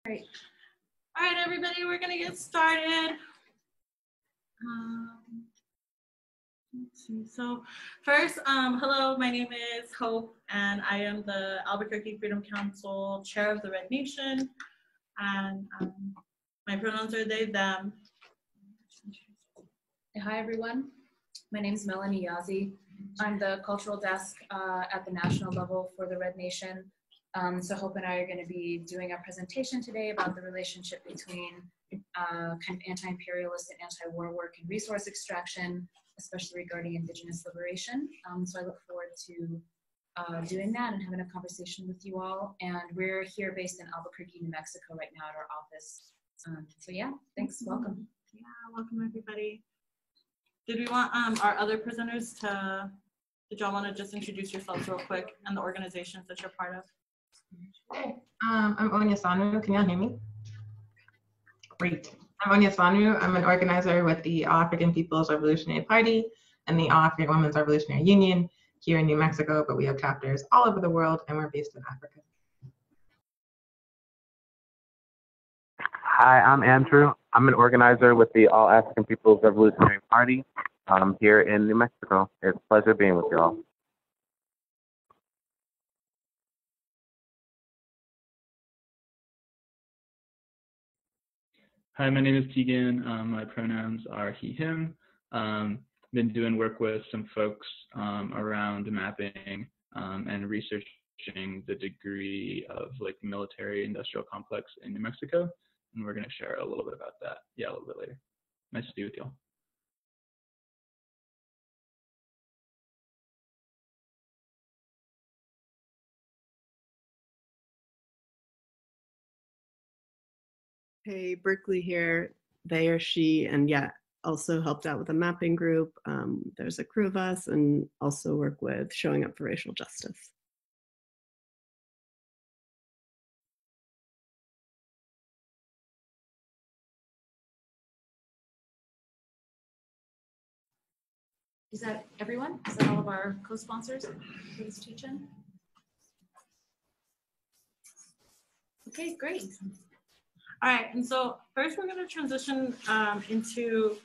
Great. All right, everybody, we're going to get started. Let's see. So first, hello, my name is Hope, and I am the Albuquerque Freedom Council Chair of the Red Nation, and my pronouns are they, them. Hi, everyone. My name is Melanie Yazzie. I'm the cultural desk at the national level for the Red Nation. So Hope and I are going to be doing a presentation today about the relationship between kind of anti-imperialist and anti-war work and resource extraction, especially regarding Indigenous liberation. So I look forward to doing that and having a conversation with you all. And we're here based in Albuquerque, New Mexico right now at our office. So yeah, thanks, welcome. Yeah, welcome everybody. Did we want our other presenters to, did y'all want to just introduce yourselves real quick and the organizations that you're part of? I'm Onya Sanu. Can y'all hear me? Great. I'm Onya Sanu. I'm an organizer with the All African People's Revolutionary Party and the All African Women's Revolutionary Union here in New Mexico, but we have chapters all over the world and we're based in Africa. Hi, I'm Andrew. I'm an organizer with the All African People's Revolutionary Party here in New Mexico. It's a pleasure being with you all. Hi, my name is Tegan. My pronouns are he, him. Been doing work with some folks around mapping and researching the degree of like military industrial complex in New Mexico. And we're gonna share a little bit about that, a little bit later. Nice to be with y'all. Hey, Berkeley here, they or she, and yeah, also helped out with a mapping group. There's a crew of us and also work with showing up for racial justice. Is that everyone? Is that all of our co-sponsors for this teach-in? Okay, great. All right, and so first we're going to transition into,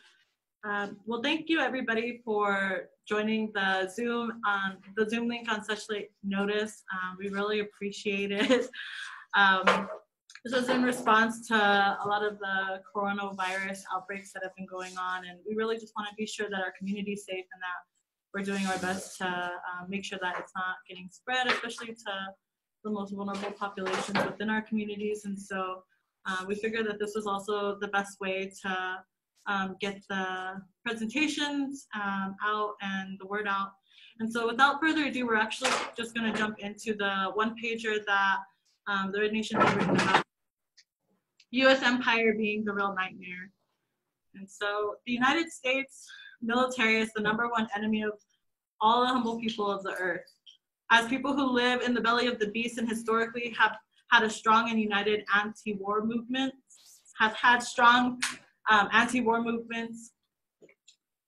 well, thank you everybody for joining the Zoom link on such late notice. We really appreciate it. This was in response to a lot of the coronavirus outbreaks that have been going on, and we really just want to be sure that our community is safe and that we're doing our best to make sure that it's not getting spread, especially to the most vulnerable populations within our communities. And so we figured that this was also the best way to get the presentations out and the word out. And so without further ado, we're actually just going to jump into the one pager that the Red Nation has written about U.S. empire being the real nightmare. And so the United States military is the #1 enemy of all the humble people of the earth. As people who live in the belly of the beast and historically have had a strong and united anti-war movement,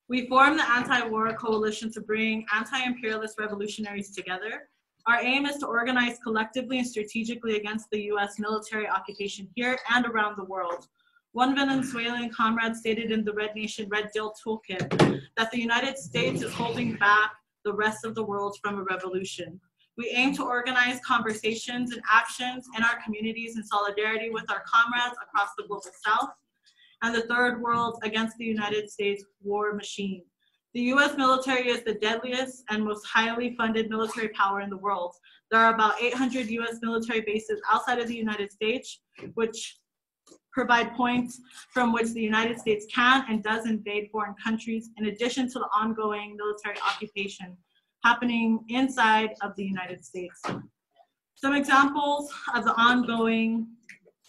we formed the anti-war coalition to bring anti-imperialist revolutionaries together. Our aim is to organize collectively and strategically against the U.S. military occupation here and around the world. One Venezuelan comrade stated in the Red Nation Red Deal Toolkit that the United States is holding back the rest of the world from a revolution. We aim to organize conversations and actions in our communities in solidarity with our comrades across the global South and the Third World against the United States war machine. The U.S. military is the deadliest and most highly funded military power in the world. There are about 800 U.S. military bases outside of the United States, which provide points from which the United States can and does invade foreign countries, in addition to the ongoing military occupation happening inside of the United States. Some examples of the ongoing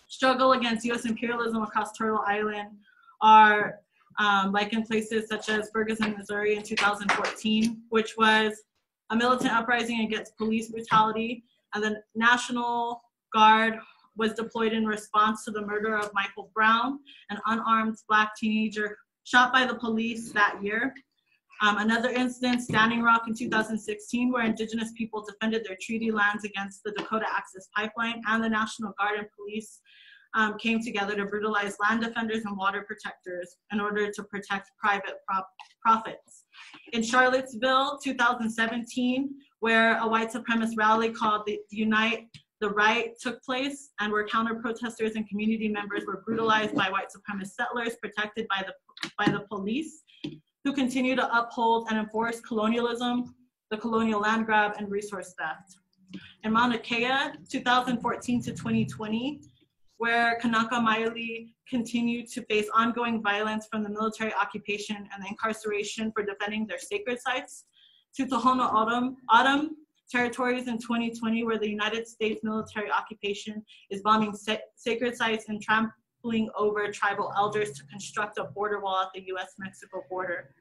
struggle against U.S. imperialism across Turtle Island are like in places such as Ferguson, Missouri in 2014, which was a militant uprising against police brutality, and the National Guard was deployed in response to the murder of Michael Brown, an unarmed Black teenager shot by the police that year. Another instance, Standing Rock in 2016, where Indigenous people defended their treaty lands against the Dakota Access Pipeline, and the National Guard and police came together to brutalize land defenders and water protectors in order to protect private profits. In Charlottesville, 2017, where a white supremacist rally called the Unite the Right took place, and where counter-protesters and community members were brutalized by white supremacist settlers protected by the police, who continue to uphold and enforce colonialism, the colonial land grab, and resource theft. In Mauna Kea, 2014 to 2020, where Kanaka Maoli continued to face ongoing violence from the military occupation and the incarceration for defending their sacred sites, to Tohono O'odham territories in 2020, where the United States military occupation is bombing sacred sites and trampling over tribal elders to construct a border wall at the US-Mexico border.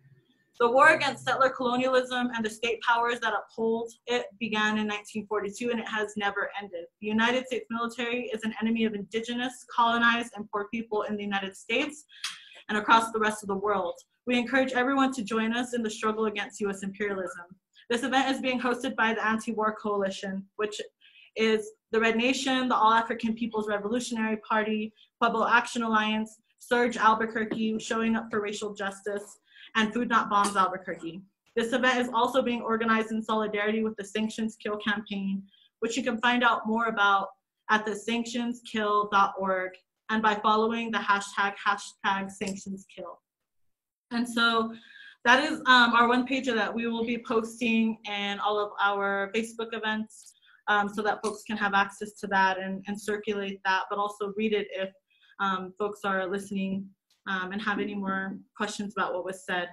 The war against settler colonialism and the state powers that uphold it began in 1942, and it has never ended. The United States military is an enemy of indigenous, colonized, and poor people in the United States and across the rest of the world. We encourage everyone to join us in the struggle against US imperialism. This event is being hosted by the Anti-War Coalition, which is the Red Nation, the All-African People's Revolutionary Party, Pueblo Action Alliance, SURJ Albuquerque, Showing Up for Racial Justice, and Food Not Bombs Albuquerque. This event is also being organized in solidarity with the Sanctions Kill campaign, which you can find out more about at the sanctionskill.org and by following the hashtag #SanctionsKill. And so that is our one pager that we will be posting in all of our Facebook events so that folks can have access to that and circulate that, but also read it if folks are listening and have any more questions about what was said.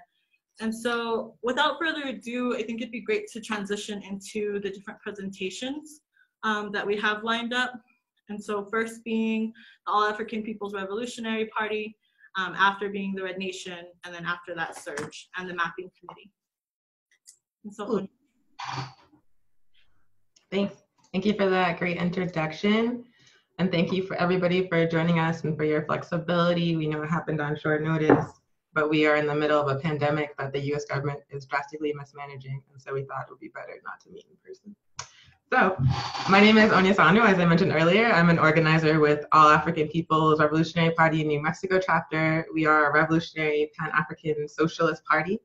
And so without further ado, I think it'd be great to transition into the different presentations that we have lined up. And so first being the All-African People's Revolutionary Party, after being the Red Nation, and then after that SURJ and the Mapping Committee. And so Thanks. Thank you for that great introduction. And thank you for everybody for joining us and for your flexibility. We know it happened on short notice, but we are in the middle of a pandemic that the US government is drastically mismanaging. And so we thought it would be better not to meet in person. So my name is Onyesanu. As I mentioned earlier, I'm an organizer with All African People's Revolutionary Party in New Mexico chapter. We are a revolutionary pan-African socialist party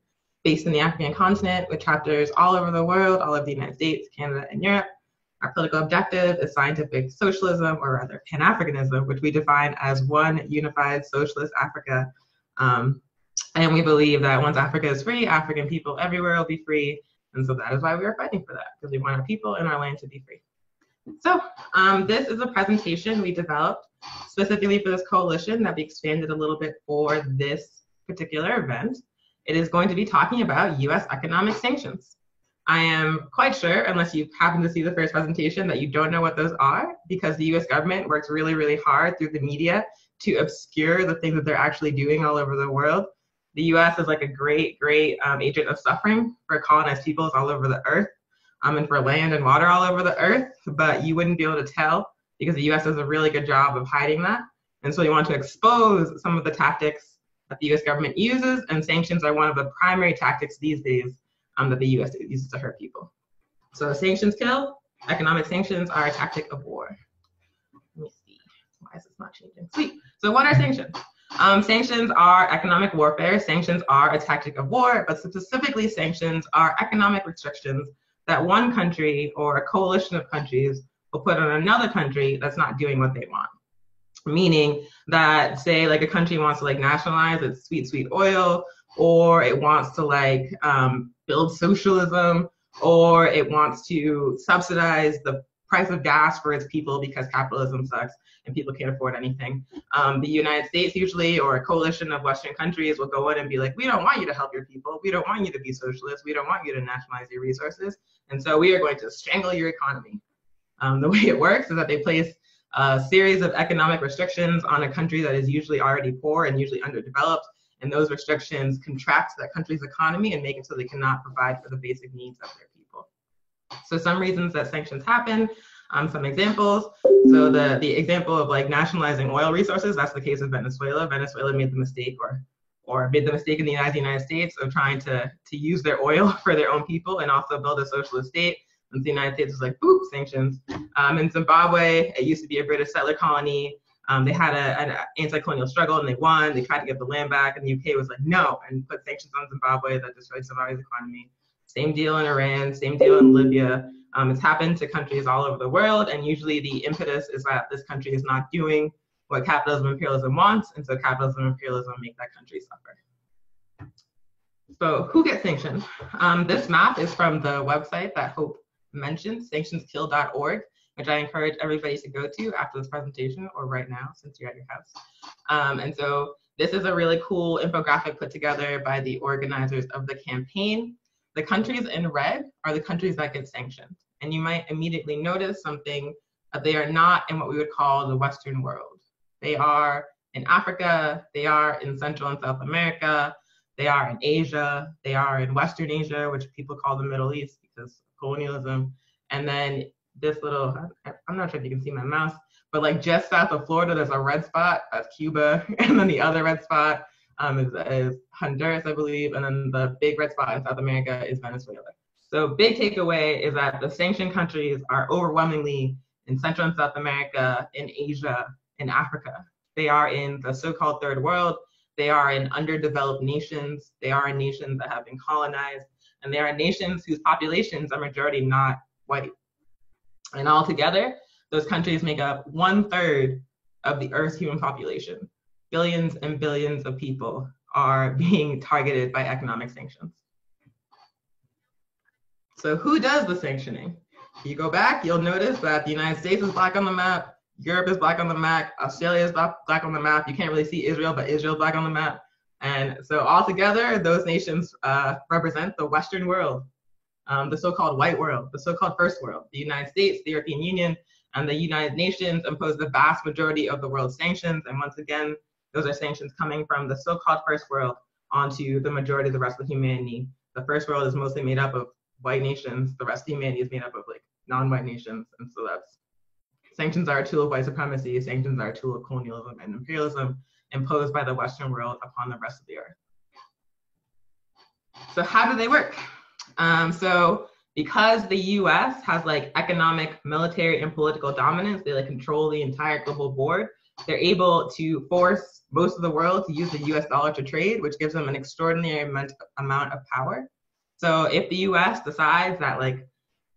based in the African continent with chapters all over the world, all over the United States, Canada, and Europe. Our political objective is scientific socialism, or rather pan-Africanism, which we define as one unified socialist Africa. And we believe that once Africa is free, African people everywhere will be free. And so that is why we are fighting for that, because we want our people and our land to be free. So this is a presentation we developed specifically for this coalition that we expanded a little bit for this particular event. It is going to be talking about US economic sanctions. I am quite sure, unless you happen to see the first presentation, that you don't know what those are, because the US government works really, really hard through the media to obscure the things that they're actually doing all over the world. The US is like a great, great agent of suffering for colonized peoples all over the earth, and for land and water all over the earth, but you wouldn't be able to tell because the US does a really good job of hiding that. And so we want to expose some of the tactics that the US government uses, and sanctions are one of the primary tactics these days that the US uses to hurt people. So sanctions kill. Economic sanctions are a tactic of war. Let me see. Why is this not changing? Sweet. So what are sanctions? Sanctions are economic warfare. Sanctions are a tactic of war, but specifically sanctions are economic restrictions that one country or a coalition of countries will put on another country that's not doing what they want. Meaning that, say, like a country wants to like nationalize its sweet, sweet oil, or it wants to build socialism, or it wants to subsidize the price of gas for its people because capitalism sucks and people can't afford anything. The United States usually, or a coalition of Western countries, will go in and be like, we don't want you to help your people. We don't want you to be socialist. We don't want you to nationalize your resources. And so we are going to strangle your economy. The way it works is that they place a series of economic restrictions on a country that is usually already poor and usually underdeveloped. And those restrictions contract that country's economy and make it so they cannot provide for the basic needs of their people. So some reasons that sanctions happen, some examples. So the example of like nationalizing oil resources, that's the case of Venezuela. Venezuela made the mistake or made the mistake in the United States of trying to use their oil for their own people and also build a socialist state. And the United States was like, boop, sanctions. In Zimbabwe, it used to be a British settler colony. They had an anti-colonial struggle and they won. They tried to get the land back, and the UK was like, no, and put sanctions on Zimbabwe that destroyed Zimbabwe's economy. Same deal in Iran, same deal in Libya. It's happened to countries all over the world, and usually the impetus is that this country is not doing what capitalism and imperialism wants, and so capitalism and imperialism make that country suffer. So who gets sanctioned? This map is from the website that Hope mentioned, sanctionskill.org, which I encourage everybody to go to after this presentation or right now since you're at your house. And so this is a really cool infographic put together by the organizers of the campaign. The countries in red are the countries that get sanctioned. And you might immediately notice something, that they are not in what we would call the Western world. They are in Africa, they are in Central and South America, they are in Asia, they are in Western Asia, which people call the Middle East because of colonialism. And then this little, I'm not sure if you can see my mouse, but like just south of Florida, there's a red spot, that's Cuba. And then the other red spot is Honduras, I believe. And then the big red spot in South America is Venezuela. So big takeaway is that the sanctioned countries are overwhelmingly in Central and South America, in Asia, in Africa. They are in the so-called third world. They are in underdeveloped nations. They are in nations that have been colonized. And they are nations whose populations are majority not white. And altogether, those countries make up 1/3 of the Earth's human population. Billions and billions of people are being targeted by economic sanctions. So who does the sanctioning? If you go back, you'll notice that the United States is black on the map, Europe is black on the map, Australia is black on the map. You can't really see Israel, but Israel is black on the map. And so altogether, those nations represent the Western world, the so-called white world, the so-called first world. The United States, the European Union, and the United Nations impose the vast majority of the world's sanctions. And once again, those are sanctions coming from the so-called first world onto the majority of the rest of humanity. The first world is mostly made up of white nations. The rest of humanity is made up of like non-white nations. And so that's, sanctions are a tool of white supremacy. Sanctions are a tool of colonialism and imperialism imposed by the Western world upon the rest of the earth. So how do they work? So because the US has like economic, military, and political dominance, they like control the entire global board, they're able to force most of the world to use the US dollar to trade, which gives them an extraordinary amount of power. So if the US decides that like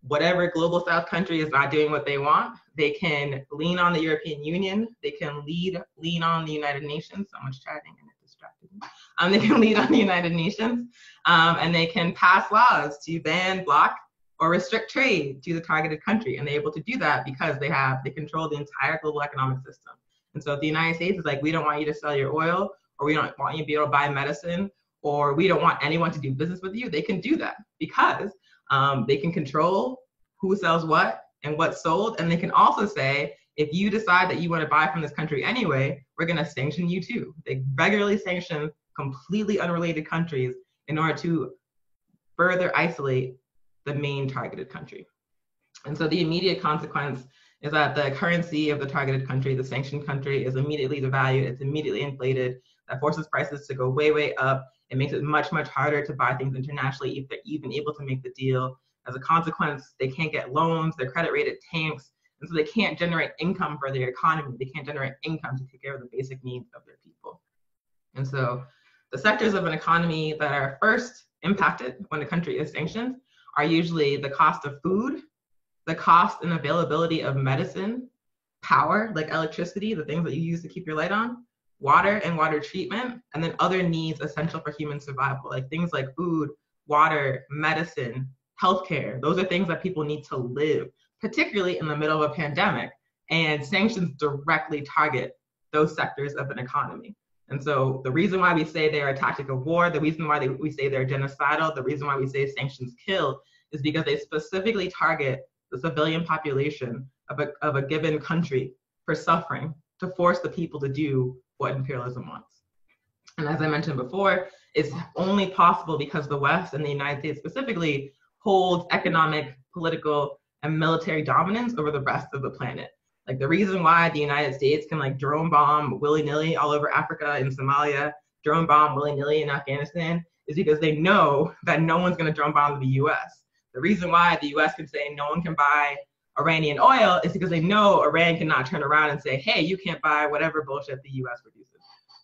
whatever global South country is not doing what they want, they can lean on the European Union, they can lean on the United Nations, so much chatting and it distracted me. They can lean on the United Nations, and they can pass laws to ban, block, or restrict trade to the targeted country. And they're able to do that because they control the entire global economic system. And so if the United States is like, we don't want you to sell your oil, or we don't want you to be able to buy medicine, or we don't want anyone to do business with you, they can do that because they can control who sells what and what's sold. And they can also say, if you decide that you want to buy from this country anyway, we're going to sanction you too. They regularly sanction completely unrelated countries in order to further isolate the main targeted country. And so the immediate consequence is that the currency of the targeted country, the sanctioned country, is immediately devalued, it's immediately inflated. That forces prices to go way, way up. It makes it much, much harder to buy things internationally if they're even able to make the deal. As a consequence, they can't get loans, their credit rating tanks, and so they can't generate income for their economy. They can't generate income to take care of the basic needs of their people. And so the sectors of an economy that are first impacted when a country is sanctioned are usually the cost of food, the cost and availability of medicine, power, like electricity, the things that you use to keep your light on, water and water treatment, and then other needs essential for human survival, like things like food, water, medicine, healthcare. Those are things that people need to live, particularly in the middle of a pandemic. And sanctions directly target those sectors of an economy. And so the reason why we say they're a tactic of war, the reason why we say they're genocidal, the reason why we say sanctions kill is because they specifically target the civilian population of a given country for suffering, to force the people to do what imperialism wants. And as I mentioned before, it's only possible because the West and the United States specifically holds economic, political, and military dominance over the rest of the planet. Like the reason why the United States can like drone bomb willy-nilly all over Africa and Somalia, drone bomb willy-nilly in Afghanistan, is because they know that no one's gonna drone bomb the US. The reason why the US can say no one can buy Iranian oil is because they know Iran cannot turn around and say, hey, you can't buy whatever bullshit the US produces.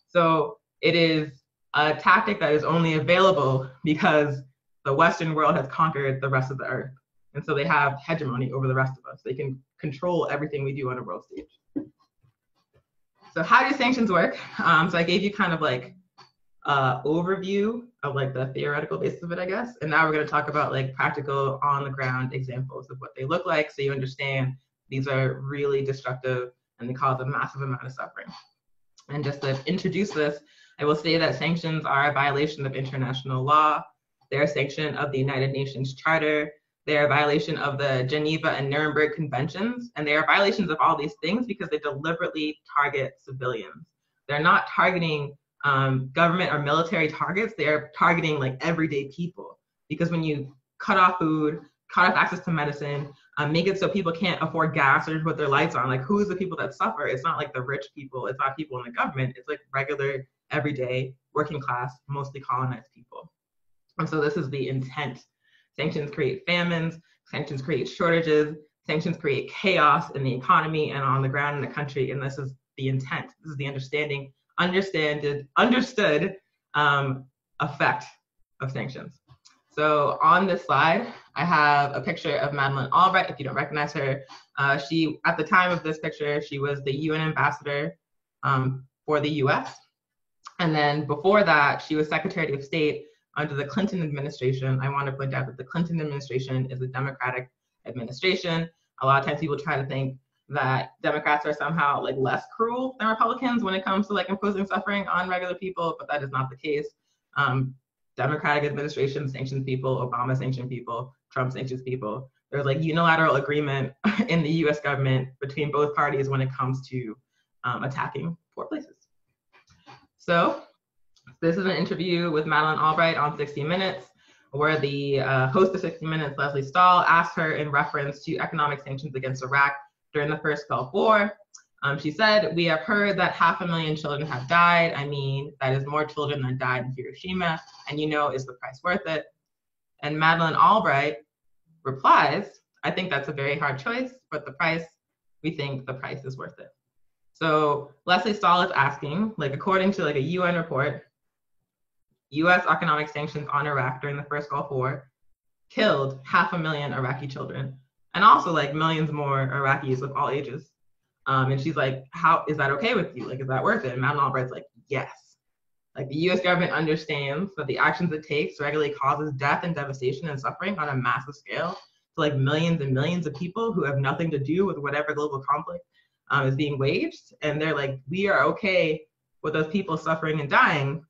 So it is a tactic that is only available because the Western world has conquered the rest of the earth. And so they have hegemony over the rest of us. They can control everything we do on a world stage. So how do sanctions work? So I gave you kind of like overview of like the theoretical basis of it, I guess. And now we're going to talk about like practical on the ground examples of what they look like, so you understand these are really destructive and they cause a massive amount of suffering. And just to introduce this, I will say that sanctions are a violation of international law. They're a sanction of the United Nations Charter. They're a violation of the Geneva and Nuremberg Conventions. And they are violations of all these things because they deliberately target civilians. They're not targeting government or military targets. They're targeting like everyday people. Because when you cut off food, cut off access to medicine, make it so people can't afford gas or put their lights on, like who's the people that suffer? It's not like the rich people, it's not people in the government, it's like regular, everyday, working class, mostly colonized people. And so this is the intent. Sanctions create famines, sanctions create shortages, sanctions create chaos in the economy and on the ground in the country, and this is the intent. This is the understood effect of sanctions. So on this slide, I have a picture of Madeleine Albright. If you don't recognize her, she, at the time of this picture, she was the UN ambassador for the US. And then before that, she was Secretary of State under the Clinton administration. I want to point out that the Clinton administration is a Democratic administration. A lot of times people try to think that Democrats are somehow like less cruel than Republicans when it comes to like imposing suffering on regular people, but that is not the case. Democratic administration sanctions people, Obama sanctioned people, Trump sanctions people. There's like unilateral agreement in the US government between both parties when it comes to attacking poor places. So this is an interview with Madeleine Albright on 60 Minutes, where the host of 60 Minutes, Leslie Stahl, asked her in reference to economic sanctions against Iraq during the first Gulf War. She said, "We have heard that 500,000 children have died. I mean, that is more children than died in Hiroshima. And you know, is the price worth it?" And Madeleine Albright replies, "I think that's a very hard choice, but the price, we think the price is worth it." So Leslie Stahl is asking, like according to like a UN report, US economic sanctions on Iraq during the first Gulf War killed 500,000 Iraqi children, and also like millions more Iraqis of all ages. And she's like, how is that okay with you? Like, is that worth it? And Madeleine Albright's like, yes. Like the US government understands that the actions it takes regularly causes death and devastation and suffering on a massive scale to like millions and millions of people who have nothing to do with whatever global conflict is being waged. And they're like, we are okay with those people suffering and dying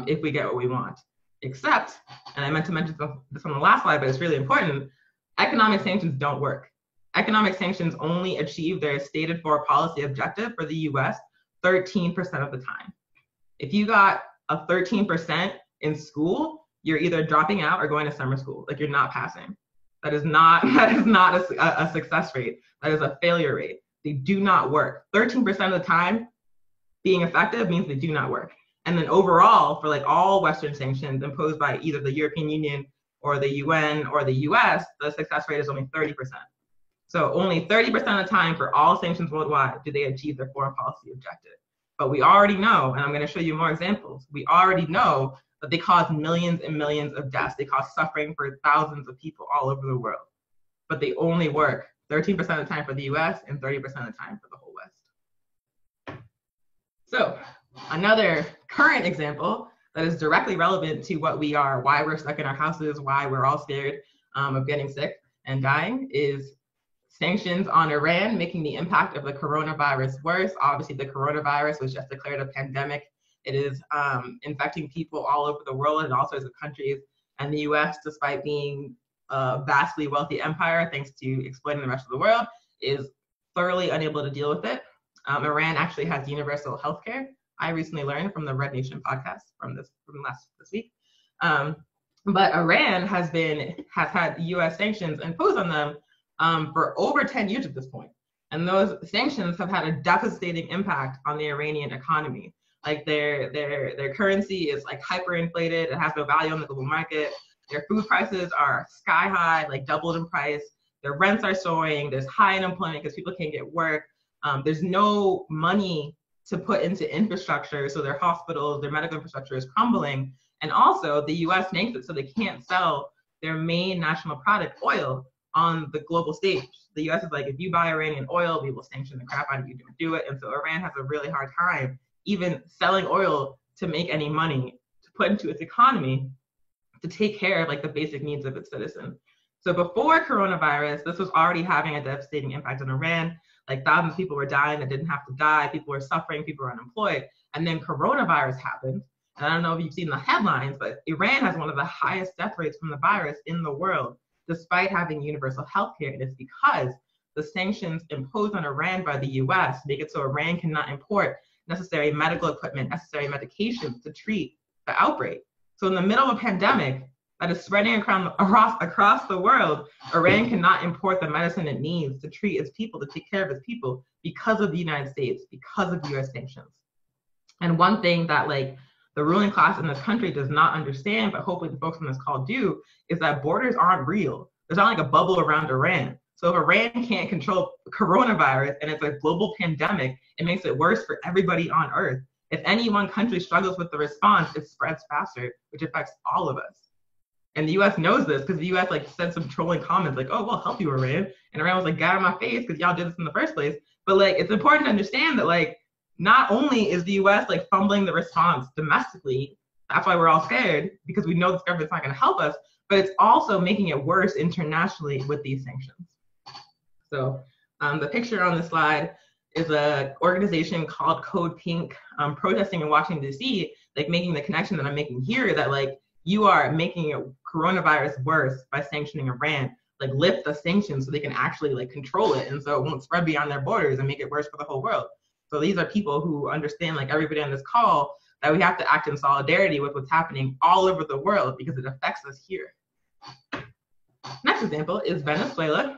if we get what we want. Except, and I meant to mention this on the last slide, but it's really important, economic sanctions don't work. Economic sanctions only achieve their stated foreign policy objective for the US 13% of the time. If you got a 13% in school, you're either dropping out or going to summer school. Like you're not passing. That is not a success rate. That is a failure rate. They do not work. 13% of the time being effective means they do not work. And then overall, for like all Western sanctions imposed by either the European Union or the UN or the US, the success rate is only 30%. So only 30% of the time for all sanctions worldwide do they achieve their foreign policy objective. But we already know, and I'm going to show you more examples, we already know that they cause millions and millions of deaths. They cause suffering for thousands of people all over the world. But they only work 13% of the time for the US and 30% of the time for the whole West. So another current example that is directly relevant to what we are, why we're stuck in our houses, why we're all scared of getting sick and dying, is sanctions on Iran making the impact of the coronavirus worse. Obviously, the coronavirus was just declared a pandemic. It is infecting people all over the world in all sorts of countries. And the US, despite being a vastly wealthy empire, thanks to exploiting the rest of the world, is thoroughly unable to deal with it. Iran actually has universal health care. I recently learned from the Red Nation podcast from this week. But Iran has had US sanctions imposed on them for over 10 years at this point. And those sanctions have had a devastating impact on the Iranian economy. Like their currency is like hyperinflated, it has no value on the global market. Their food prices are sky high, like doubled in price. their rents are soaring, there's high unemployment because people can't get work, there's no money to put into infrastructure, so their hospitals, their medical infrastructure is crumbling. And also the US makes it so they can't sell their main national product, oil, on the global stage. The US is like, if you buy Iranian oil, we will sanction the crap out of you, don't do it. And so Iran has a really hard time even selling oil to make any money, to put into its economy, to take care of like the basic needs of its citizens. So before coronavirus, this was already having a devastating impact on Iran. Like thousands of people were dying that didn't have to die. People were suffering, people were unemployed. And then coronavirus happened. And I don't know if you've seen the headlines, but Iran has one of the highest death rates from the virus in the world, despite having universal health care. And it's because the sanctions imposed on Iran by the US make it so Iran cannot import necessary medical equipment, necessary medications to treat the outbreak. So in the middle of a pandemic that is spreading across the world, Iran cannot import the medicine it needs to treat its people, to take care of its people, because of the United States, because of US sanctions. And one thing that like the ruling class in this country does not understand, but hopefully the folks on this call do, is that borders aren't real. There's not like a bubble around Iran. So if Iran can't control coronavirus and it's a global pandemic, it makes it worse for everybody on earth. If any one country struggles with the response, it spreads faster, which affects all of us. And the US knows this because the US like said some trolling comments like, oh, we'll help you, Iran. And Iran was like, get out of my face because y'all did this in the first place. But like, it's important to understand that like, not only is the US like fumbling the response domestically, that's why we're all scared, because we know this government's not gonna help us, but it's also making it worse internationally with these sanctions. So the picture on this slide is an organization called Code Pink, protesting in Washington, D.C., like making the connection that I'm making here, that like you are making coronavirus worse by sanctioning Iran. Like lift the sanctions so they can actually like control it, and so it won't spread beyond their borders and make it worse for the whole world. So these are people who understand, like everybody on this call, that we have to act in solidarity with what's happening all over the world because it affects us here. Next example is Venezuela.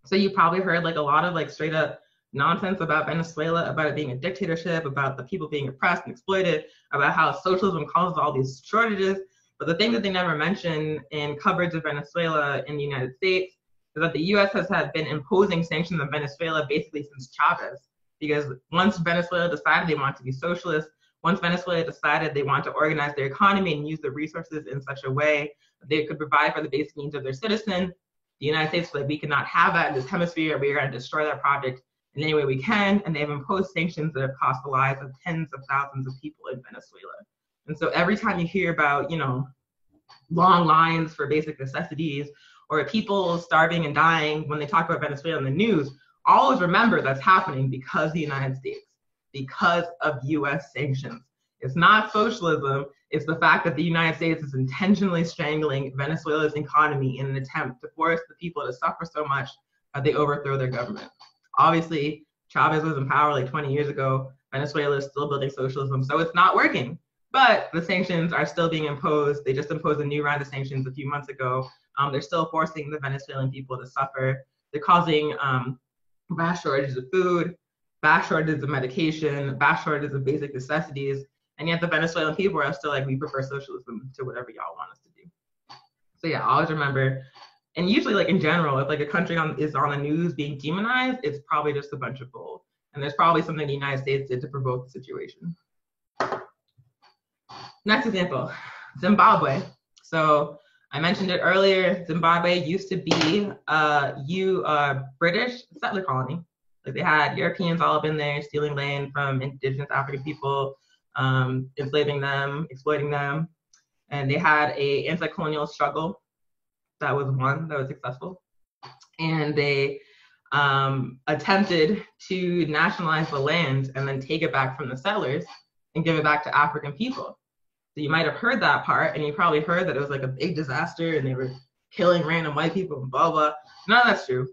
So you probably heard like a lot of like straight up nonsense about Venezuela, about it being a dictatorship, about the people being oppressed and exploited, about how socialism causes all these shortages. But the thing that they never mention in coverage of Venezuela in the United States is that the US has been imposing sanctions on Venezuela basically since Chavez. Because once Venezuela decided they want to be socialist, once Venezuela decided they want to organize their economy and use the resources in such a way that they could provide for the basic needs of their citizens, the United States was like, we cannot have that in this hemisphere. We are going to destroy that project in any way we can. And they've imposed sanctions that have cost the lives of tens of thousands of people in Venezuela. And so every time you hear about, you know, long lines for basic necessities or people starving and dying when they talk about Venezuela in the news, always remember that's happening because of the United States, because of US sanctions. It's not socialism, it's the fact that the United States is intentionally strangling Venezuela's economy in an attempt to force the people to suffer so much that they overthrow their government. Obviously, Chavez was in power like 20 years ago. Venezuela is still building socialism, so it's not working. But the sanctions are still being imposed. They just imposed a new round of sanctions a few months ago. They're still forcing the Venezuelan people to suffer. They're causing vast shortages of food, vast shortages of medication, vast shortages of basic necessities, and yet the Venezuelan people are still like, we prefer socialism to whatever y'all want us to do. So yeah, always remember, and usually like in general, if like a country is on the news being demonized, it's probably just a bunch of bull. And there's probably something the United States did to provoke the situation. Next example, Zimbabwe. So I mentioned it earlier, Zimbabwe used to be a British settler colony. Like they had Europeans all up in there stealing land from indigenous African people, enslaving them, exploiting them. And they had a anti-colonial struggle that was won, that was successful. And they attempted to nationalize the land and then take it back from the settlers and give it back to African people. So you might have heard that part, and you probably heard that it was like a big disaster and they were killing random white people and blah, blah. None of that's true.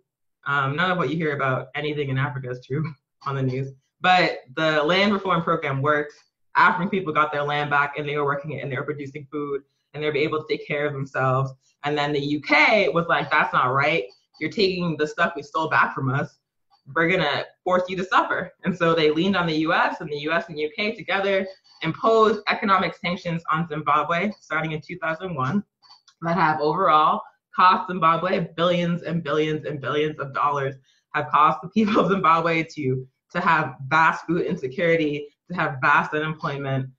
None of what you hear about anything in Africa is true on the news. But the land reform program worked. African people got their land back and they were working it and they were producing food and they were able to take care of themselves. And then the UK was like, that's not right. You're taking the stuff we stole back from us. We're gonna force you to suffer. And so they leaned on the US, and the US and UK together imposed economic sanctions on Zimbabwe starting in 2001 that have overall cost Zimbabwe billions and billions and billions of dollars, have cost the people of Zimbabwe to have vast food insecurity, to have vast unemployment,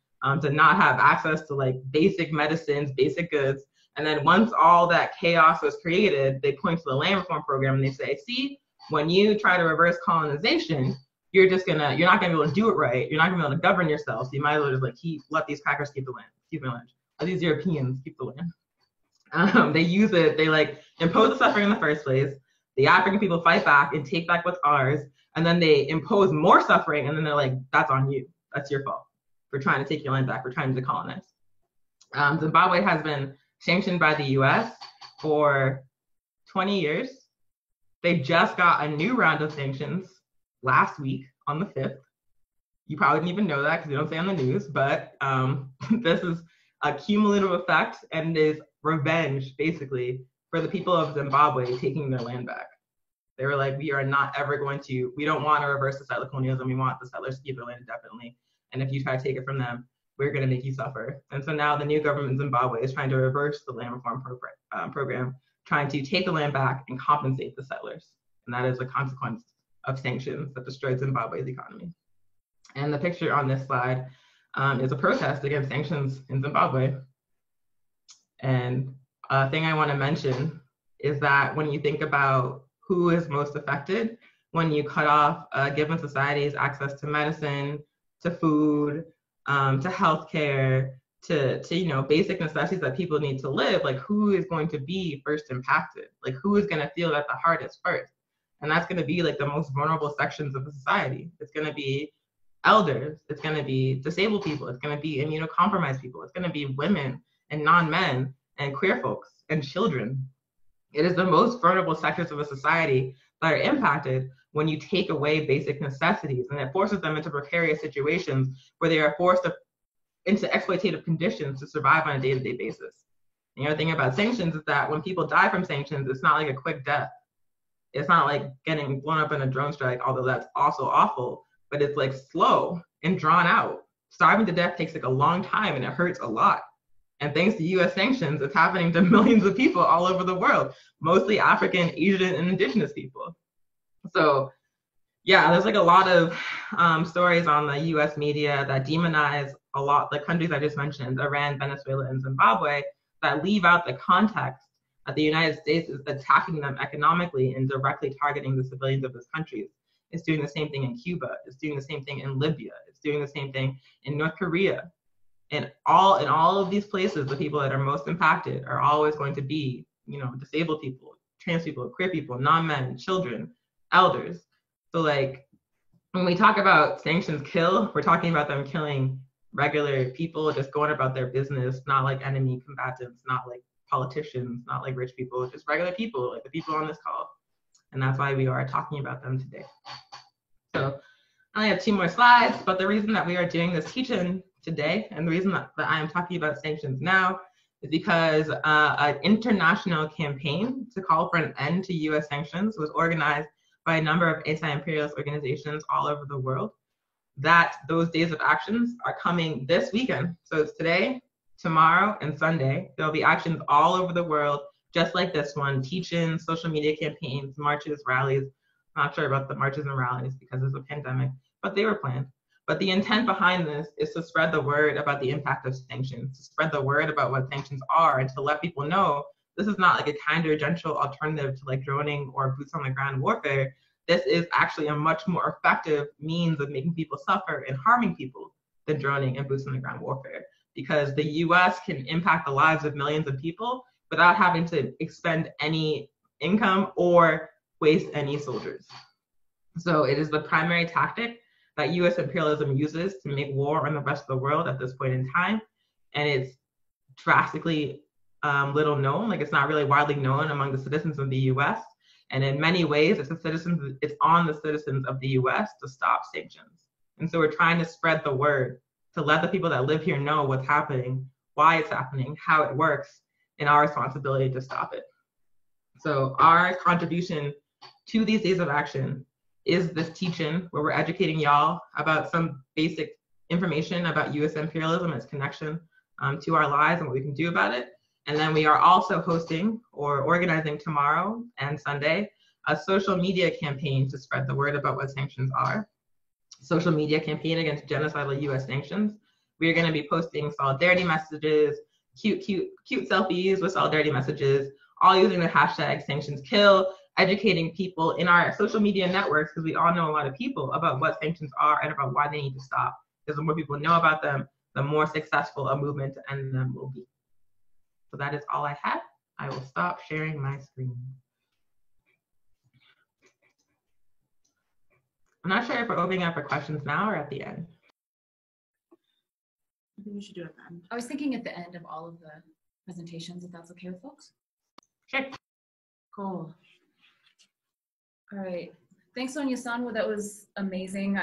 to not have access to like basic medicines, basic goods. And then once all that chaos was created, they point to the land reform program and they say, see, when you try to reverse colonization, you're not gonna be able to do it right. You're not gonna be able to govern yourself. So you might as well just like let these crackers keep the land, let these Europeans keep the land. They use it, they like impose the suffering in the first place. The African people fight back and take back what's ours. And then they impose more suffering. And then they're like, that's on you. That's your fault for trying to take your land back, for trying to decolonize. Zimbabwe has been sanctioned by the US for 20 years. They just got a new round of sanctions last week on the 5th. You probably didn't even know that because they don't say on the news, but this is a cumulative effect and is revenge, basically, for the people of Zimbabwe taking their land back. They were like, we don't want to reverse the settler colonialism. We want the settlers to keep their land indefinitely. And if you try to take it from them, we're going to make you suffer. And so now the new government in Zimbabwe is trying to reverse the land reform program, trying to take the land back and compensate the settlers. And that is a consequence of sanctions that destroyed Zimbabwe's economy. And the picture on this slide is a protest against sanctions in Zimbabwe. And a thing I want to mention is that when you think about who is most affected, when you cut off a given society's access to medicine, to food, to healthcare, to basic necessities that people need to live, like who is going to be first impacted? Like who is going to feel that the hardest first? And that's going to be like the most vulnerable sections of the society. It's going to be elders, it's going to be disabled people, it's going to be immunocompromised people, it's going to be women and non-men and queer folks and children. It is the most vulnerable sectors of a society that are impacted when you take away basic necessities, and it forces them into precarious situations where they are forced into exploitative conditions to survive on a day-to-day basis. And the other thing about sanctions is that when people die from sanctions, it's not like a quick death. It's not like getting blown up in a drone strike, although that's also awful, but it's like slow and drawn out. Starving to death takes like a long time and it hurts a lot. And thanks to US sanctions, it's happening to millions of people all over the world, mostly African, Asian, and indigenous people. So yeah, there's like a lot of stories on the US media that demonize a lot the countries I just mentioned, Iran, Venezuela, and Zimbabwe, that leave out the context that the United States is attacking them economically and directly targeting the civilians of those countries. It's doing the same thing in Cuba. It's doing the same thing in Libya. It's doing the same thing in North Korea. And in all of these places, the people that are most impacted are always going to be, disabled people, trans people, queer people, non-men, children, elders. So like when we talk about sanctions kill, we're talking about them killing regular people, just going about their business, not like enemy combatants, not like politicians, not like rich people, just regular people, like the people on this call. And that's why we are talking about them today. So I only have 2 more slides, but the reason that we are doing this teach-in today, and the reason that I am talking about sanctions now, is because an international campaign to call for an end to US sanctions was organized by a number of anti-imperialist organizations all over the world. That those days of actions are coming this weekend. So it's today, tomorrow, and Sunday. There'll be actions all over the world, just like this one, teach-ins, social media campaigns, marches, rallies. I'm not sure about the marches and rallies because there's a pandemic, but they were planned. But the intent behind this is to spread the word about the impact of sanctions, to spread the word about what sanctions are, and to let people know this is not like a kinder, gentle alternative to like droning or boots on the ground warfare. This is actually a much more effective means of making people suffer and harming people than droning and boots on the ground warfare, because the US can impact the lives of millions of people without having to expend any income or waste any soldiers. So it is the primary tactic that US imperialism uses to make war on the rest of the world at this point in time. And it's drastically little known, like it's not really widely known among the citizens of the US. And in many ways, it's on the citizens of the US to stop sanctions. And so we're trying to spread the word to let the people that live here know what's happening, why it's happening, how it works, and our responsibility to stop it. So our contribution to these days of action is this teach-in where we're educating y'all about some basic information about US imperialism and its connection to our lives and what we can do about it. And then we are also hosting or organizing tomorrow and Sunday a social media campaign to spread the word about what sanctions are. Social media campaign against genocidal US sanctions. We are going to be posting solidarity messages, cute selfies with solidarity messages, all using the hashtag #SanctionsKill, educating people in our social media networks, because we all know a lot of people about what sanctions are and about why they need to stop. Because the more people know about them, the more successful a movement to end them will be. So that is all I have. I will stop sharing my screen. I'm not sure if we're opening up for questions now or at the end. I think we should do it then. I was thinking at the end of all of the presentations, if that's okay with folks. Sure. Cool. All right. Thanks, Sonia-san. Well, that was amazing.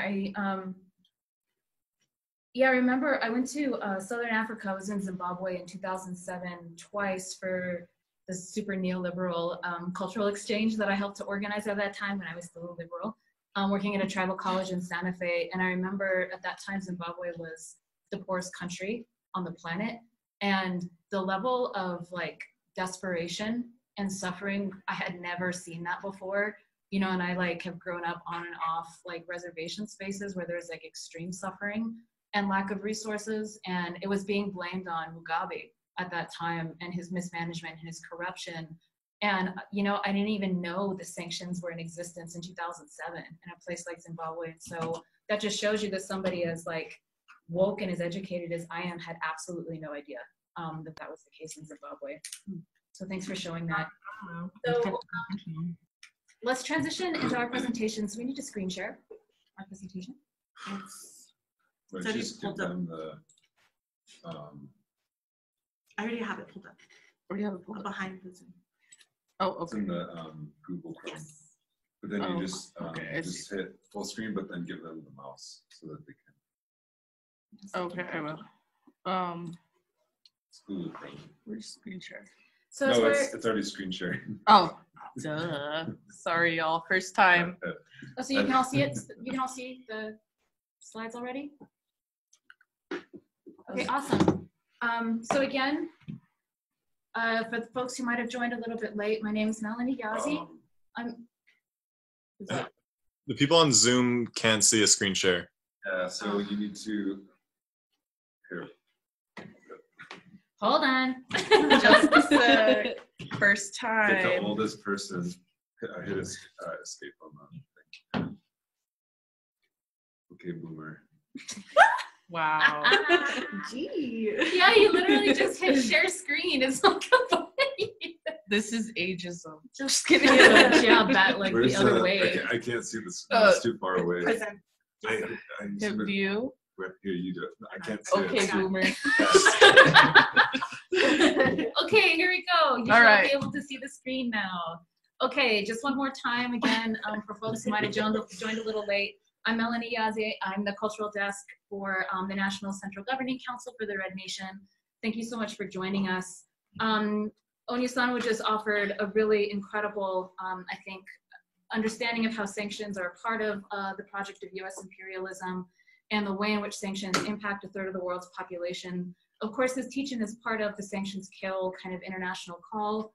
Yeah, I remember I went to Southern Africa. I was in Zimbabwe in 2007 twice for the super neoliberal cultural exchange that I helped to organize at that time when I was still a liberal, working at a tribal college in Santa Fe. And I remember at that time, Zimbabwe was the poorest country on the planet. And the level of like desperation and suffering, I had never seen that before. You know, and I like have grown up on and off like reservation spaces where there's like extreme suffering and lack of resources. And it was being blamed on Mugabe at that time and his mismanagement and his corruption. And, you know, I didn't even know the sanctions were in existence in 2007 in a place like Zimbabwe. And so that just shows you that somebody as like woke and as educated as I am had absolutely no idea that that was the case in Zimbabwe. So thanks for showing that. So let's transition into our presentation. So we need to screen share our presentation. Right, So just give them the, I already have it pulled up. Already have it pulled up. Behind the Zoom. Oh, it's okay. in the Google Chrome. Yes. But then you just okay, just hit full screen, but then give them the mouse so that they can. Okay, I will. It's Google Chrome. Where's screen share? So No, it's already screen sharing. Oh, duh. Sorry, y'all. First time. oh, so you can all see it? You can all see the slides already? Okay, awesome. So again, for the folks who might have joined a little bit late, my name is Melanie Yazi. The people on Zoom can't see a screen share. Yeah, so you need to. Here. Hold on. Just a sec. First Get the time. oldest person. Hit escape on that thing. Okay, boomer. Wow. Gee. Yeah, you literally just hit share screen. It's not complete. This is ageism. Just kidding. Yeah, that like Where's the other way. I can't see this. It's too far away. Present. I Hit view. Here, you do it. I can't see Okay, it. boomer. Okay, here we go. You All should right. be able to see the screen now. Okay, just one more time again for folks who might have joined a little late. I'm Melanie Yazi. I'm the cultural desk for the National Central Governing Council for the Red Nation. Thank you so much for joining us. Onya-san just offered a really incredible, I think, understanding of how sanctions are a part of the project of US imperialism and the way in which sanctions impact a third of the world's population. Of course, this teaching is part of the Sanctions Kill kind of international call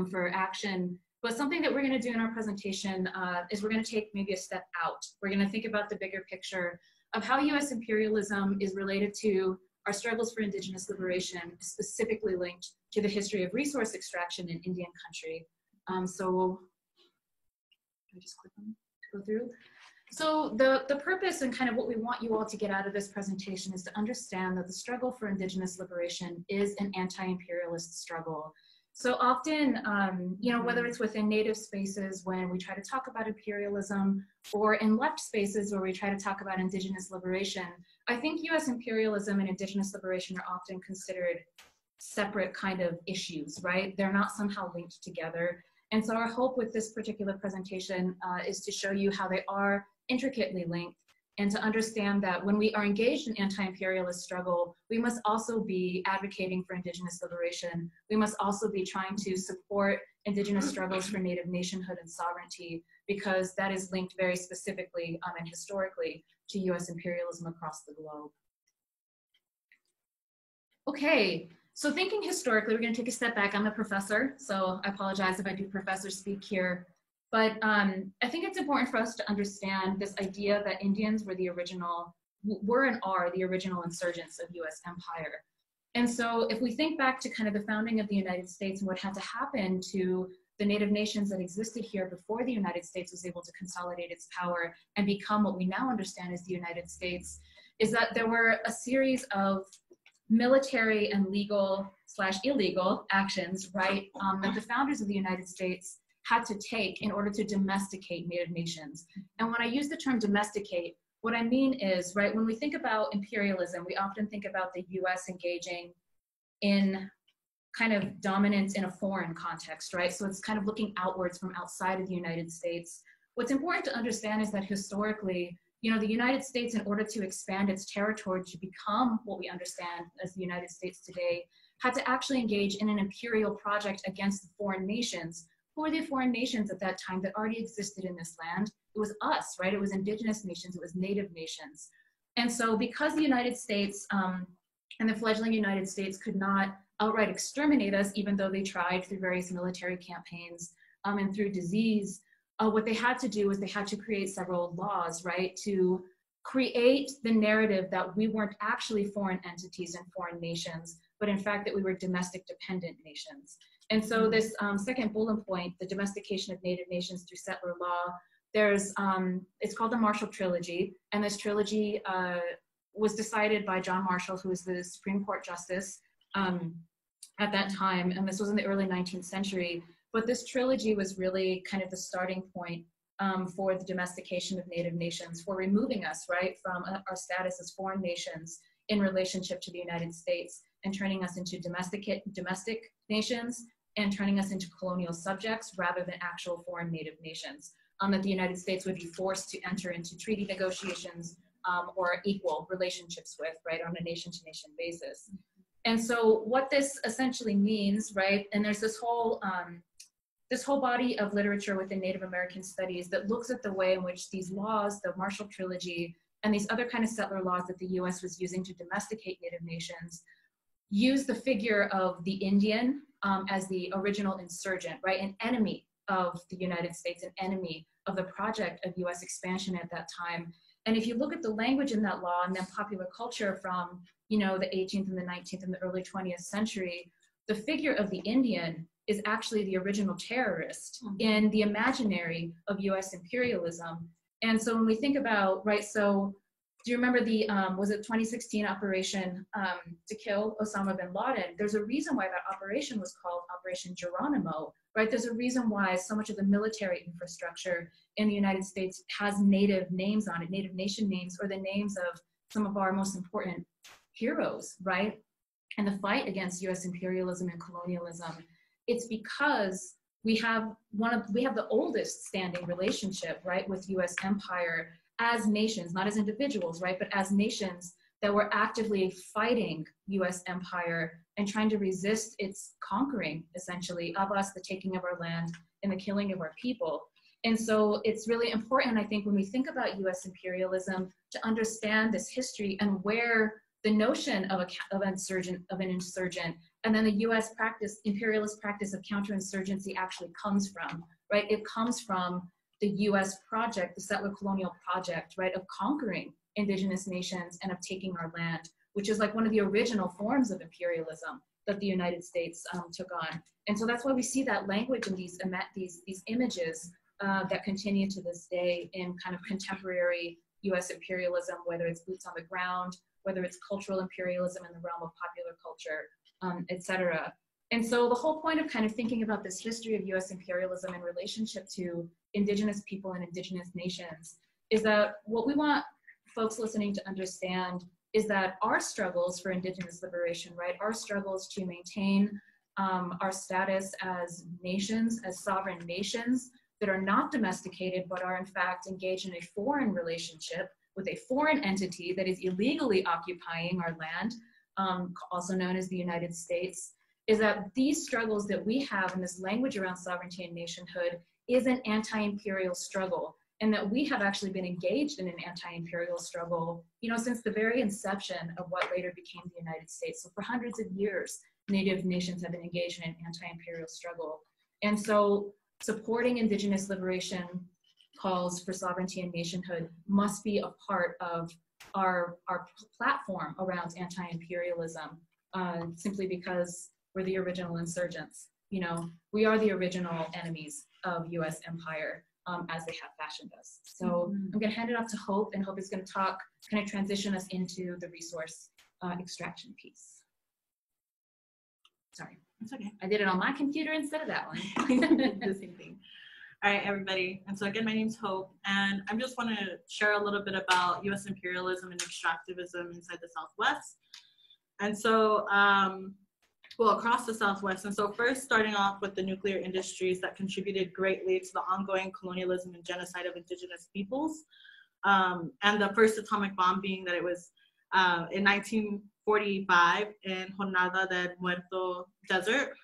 for action. But something that we're going to do in our presentation is we're going to take maybe a step out. We're going to think about the bigger picture of how US imperialism is related to our struggles for indigenous liberation, specifically linked to the history of resource extraction in Indian country. So I just click on go through. So the purpose and kind of what we want you all to get out of this presentation is to understand that the struggle for indigenous liberation is an anti-imperialist struggle. So often, you know, whether it's within Native spaces when we try to talk about imperialism or in left spaces where we try to talk about indigenous liberation, I think US imperialism and indigenous liberation are often considered separate kind of issues, right? They're not somehow linked together. And so our hope with this particular presentation is to show you how they are intricately linked and to understand that when we are engaged in anti-imperialist struggle, we must also be advocating for indigenous liberation. We must also be trying to support indigenous struggles for Native nationhood and sovereignty, because that is linked very specifically and historically to US imperialism across the globe. Okay, so thinking historically, we're going to take a step back. I'm a professor, so I apologize if I do professor speak here. But I think it's important for us to understand this idea that Indians were the original, were and are the original insurgents of US empire. And so if we think back to kind of the founding of the United States and what had to happen to the native nations that existed here before the United States was able to consolidate its power and become what we now understand as the United States, is that there were a series of military and legal/illegal actions, right, that the founders of the United States had to take in order to domesticate native nations. And when I use the term domesticate, what I mean is, right, when we think about imperialism, we often think about the US engaging in kind of dominance in a foreign context, right? So it's kind of looking outwards from outside of the United States. What's important to understand is that historically, you know, the United States, in order to expand its territory to become what we understand as the United States today, had to actually engage in an imperial project against the foreign nations. Who were the foreign nations at that time that already existed in this land? It was us, right? It was indigenous nations, it was native nations. And so because the United States and the fledgling United States could not outright exterminate us, even though they tried through various military campaigns and through disease, what they had to do was they had to create several laws, right, to create the narrative that we weren't actually foreign entities and foreign nations, but in fact that we were domestic dependent nations. And so this second bullet point, the domestication of native nations through settler law, there's, it's called the Marshall Trilogy, and this trilogy was decided by John Marshall, who was the Supreme Court Justice at that time, and this was in the early 19th century. But this trilogy was really kind of the starting point for the domestication of native nations, for removing us, right, from our status as foreign nations in relationship to the United States and turning us into domestic nations and turning us into colonial subjects rather than actual foreign native nations, that the United States would be forced to enter into treaty negotiations or equal relationships with, right, on a nation-to-nation basis. And so what this essentially means, right, and there's this whole body of literature within Native American studies that looks at the way in which these laws, the Marshall Trilogy, and these other kind of settler laws that the US was using to domesticate native nations, use the figure of the Indian as the original insurgent, right, an enemy of the United States, an enemy of the project of US expansion at that time. And if you look at the language in that law and then popular culture from, you know, the 18th and the 19th and the early 20th century, the figure of the Indian is actually the original terrorist in the imaginary of US imperialism. And so when we think about, right, so do you remember the, was it 2016 operation to kill Osama bin Laden? There's a reason why that operation was called Operation Geronimo, right? There's a reason why so much of the military infrastructure in the United States has native names on it, native nation names, or the names of some of our most important heroes, right? And the fight against US imperialism and colonialism, it's because we have the oldest standing relationship, right, with US empire as nations, not as individuals, right, but as nations that were actively fighting US empire and trying to resist its conquering, essentially, of us, the taking of our land and the killing of our people. And so it's really important, I think, when we think about US imperialism, to understand this history and where the notion of an insurgent, and then the US practice, imperialist practice of counterinsurgency actually comes from, right? It comes from the US project, the settler colonial project, right, of conquering indigenous nations and of taking our land, which is like one of the original forms of imperialism that the United States took on. And so that's why we see that language in these images that continue to this day in kind of contemporary US imperialism, whether it's boots on the ground, whether it's cultural imperialism in the realm of popular culture, et cetera. And so the whole point of kind of thinking about this history of US imperialism in relationship to indigenous people and indigenous nations is that what we want folks listening to understand is that our struggles for indigenous liberation, right, our struggles to maintain our status as nations, as sovereign nations that are not domesticated, but are in fact engaged in a foreign relationship with a foreign entity that is illegally occupying our land, also known as the United States, is that these struggles that we have in this language around sovereignty and nationhood is an anti-imperial struggle. and that we have actually been engaged in an anti-imperial struggle, you know, since the very inception of what later became the United States. So for hundreds of years, Native nations have been engaged in an anti-imperial struggle. And so supporting Indigenous liberation calls for sovereignty and nationhood must be a part of our platform around anti-imperialism, simply because we're the original insurgents. You know, we are the original enemies of US empire, as they have fashioned us. So I'm gonna hand it off to Hope, and Hope is gonna talk, kind of transition us into the resource extraction piece. Sorry. It's okay. I did it on my computer instead of that one. The same thing. All right, everybody. And so again, my name's Hope, and I just want to share a little bit about U.S. imperialism and extractivism inside the Southwest. And so, well, across the Southwest. And so first, starting off with the nuclear industries that contributed greatly to the ongoing colonialism and genocide of Indigenous peoples. And the first atomic bomb being that it was in 1945 in Jornada del Muerto Desert.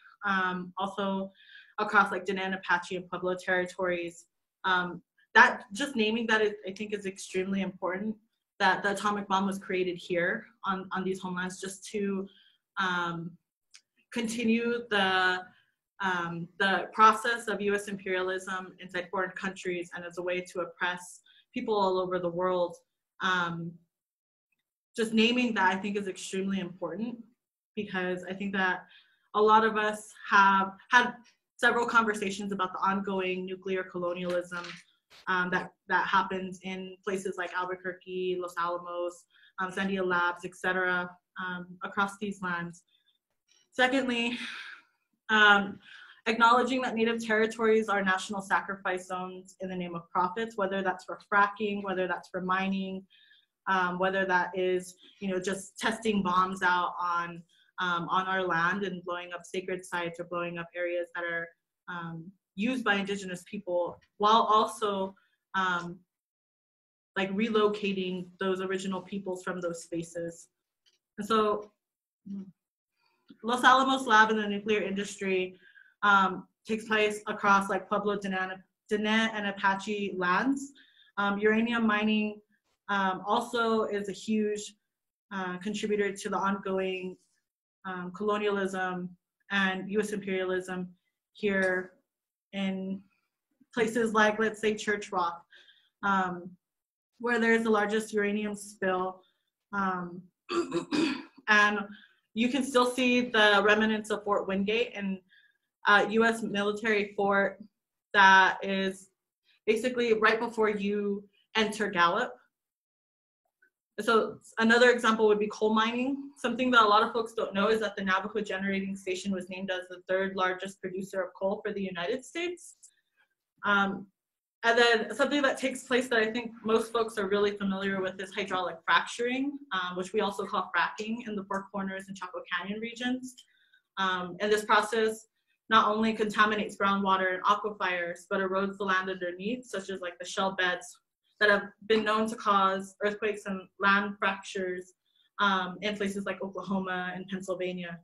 Also across like Diné and Apache and Pueblo territories. That just naming that I think is extremely important, that the atomic bomb was created here on these homelands just to continue the process of US imperialism inside foreign countries and as a way to oppress people all over the world. Just naming that I think is extremely important, because I think that a lot of us have had several conversations about the ongoing nuclear colonialism that happens in places like Albuquerque, Los Alamos, Sandia Labs, etc., across these lands. Secondly, acknowledging that Native territories are national sacrifice zones in the name of profits, whether that's for fracking, whether that's for mining, whether that is, you know, just testing bombs out on our land and blowing up sacred sites or blowing up areas that are used by Indigenous people, while also like relocating those original peoples from those spaces. And so Los Alamos Lab in the nuclear industry takes place across like Pueblo, Diné and Apache lands. Uranium mining also is a huge contributor to the ongoing colonialism and US imperialism here in places like, let's say, Church Rock, where there's the largest uranium spill. And you can still see the remnants of Fort Wingate, and US military fort that is basically right before you enter Gallup. So another example would be coal mining. Something that a lot of folks don't know is that the Navajo Generating Station was named as the 3rd largest producer of coal for the United States. And then something that takes place that I think most folks are really familiar with is hydraulic fracturing, which we also call fracking in the Four Corners and Chaco Canyon regions. And this process not only contaminates groundwater and aquifers, but erodes the land underneath, such as like the shell beds that have been known to cause earthquakes and land fractures in places like Oklahoma and Pennsylvania.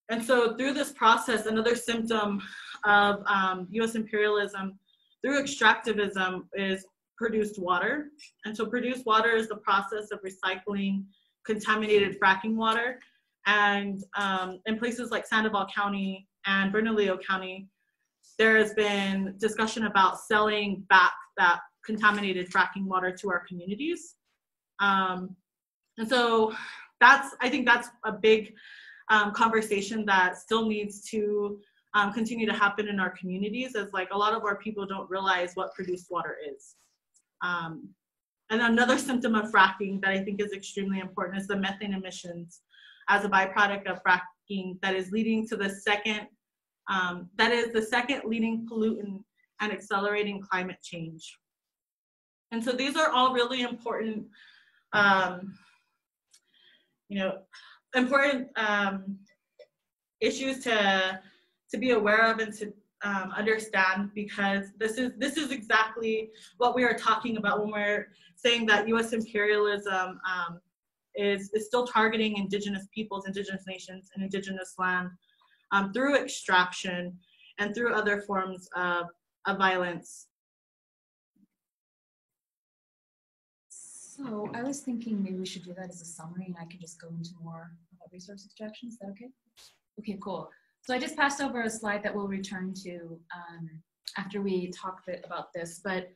And so through this process, another symptom of US imperialism through extractivism is produced water. And so produced water is the process of recycling contaminated fracking water. And in places like Sandoval County and Bernalillo County, there has been discussion about selling back that contaminated fracking water to our communities. And so I think that's a big conversation that still needs to continue to happen in our communities, as like a lot of our people don't realize what produced water is. And another symptom of fracking that I think is extremely important is the methane emissions as a byproduct of fracking that is leading to the second leading pollutant and accelerating climate change. And so these are all really important, important issues to be aware of and to understand, because this is exactly what we are talking about when we're saying that U.S. imperialism is still targeting Indigenous peoples, Indigenous nations, and Indigenous land through extraction and through other forms of violence. So I was thinking maybe we should do that as a summary and I could just go into more about resource extraction. Is that okay? Okay, cool. So I just passed over a slide that we'll return to after we talk a bit about this, but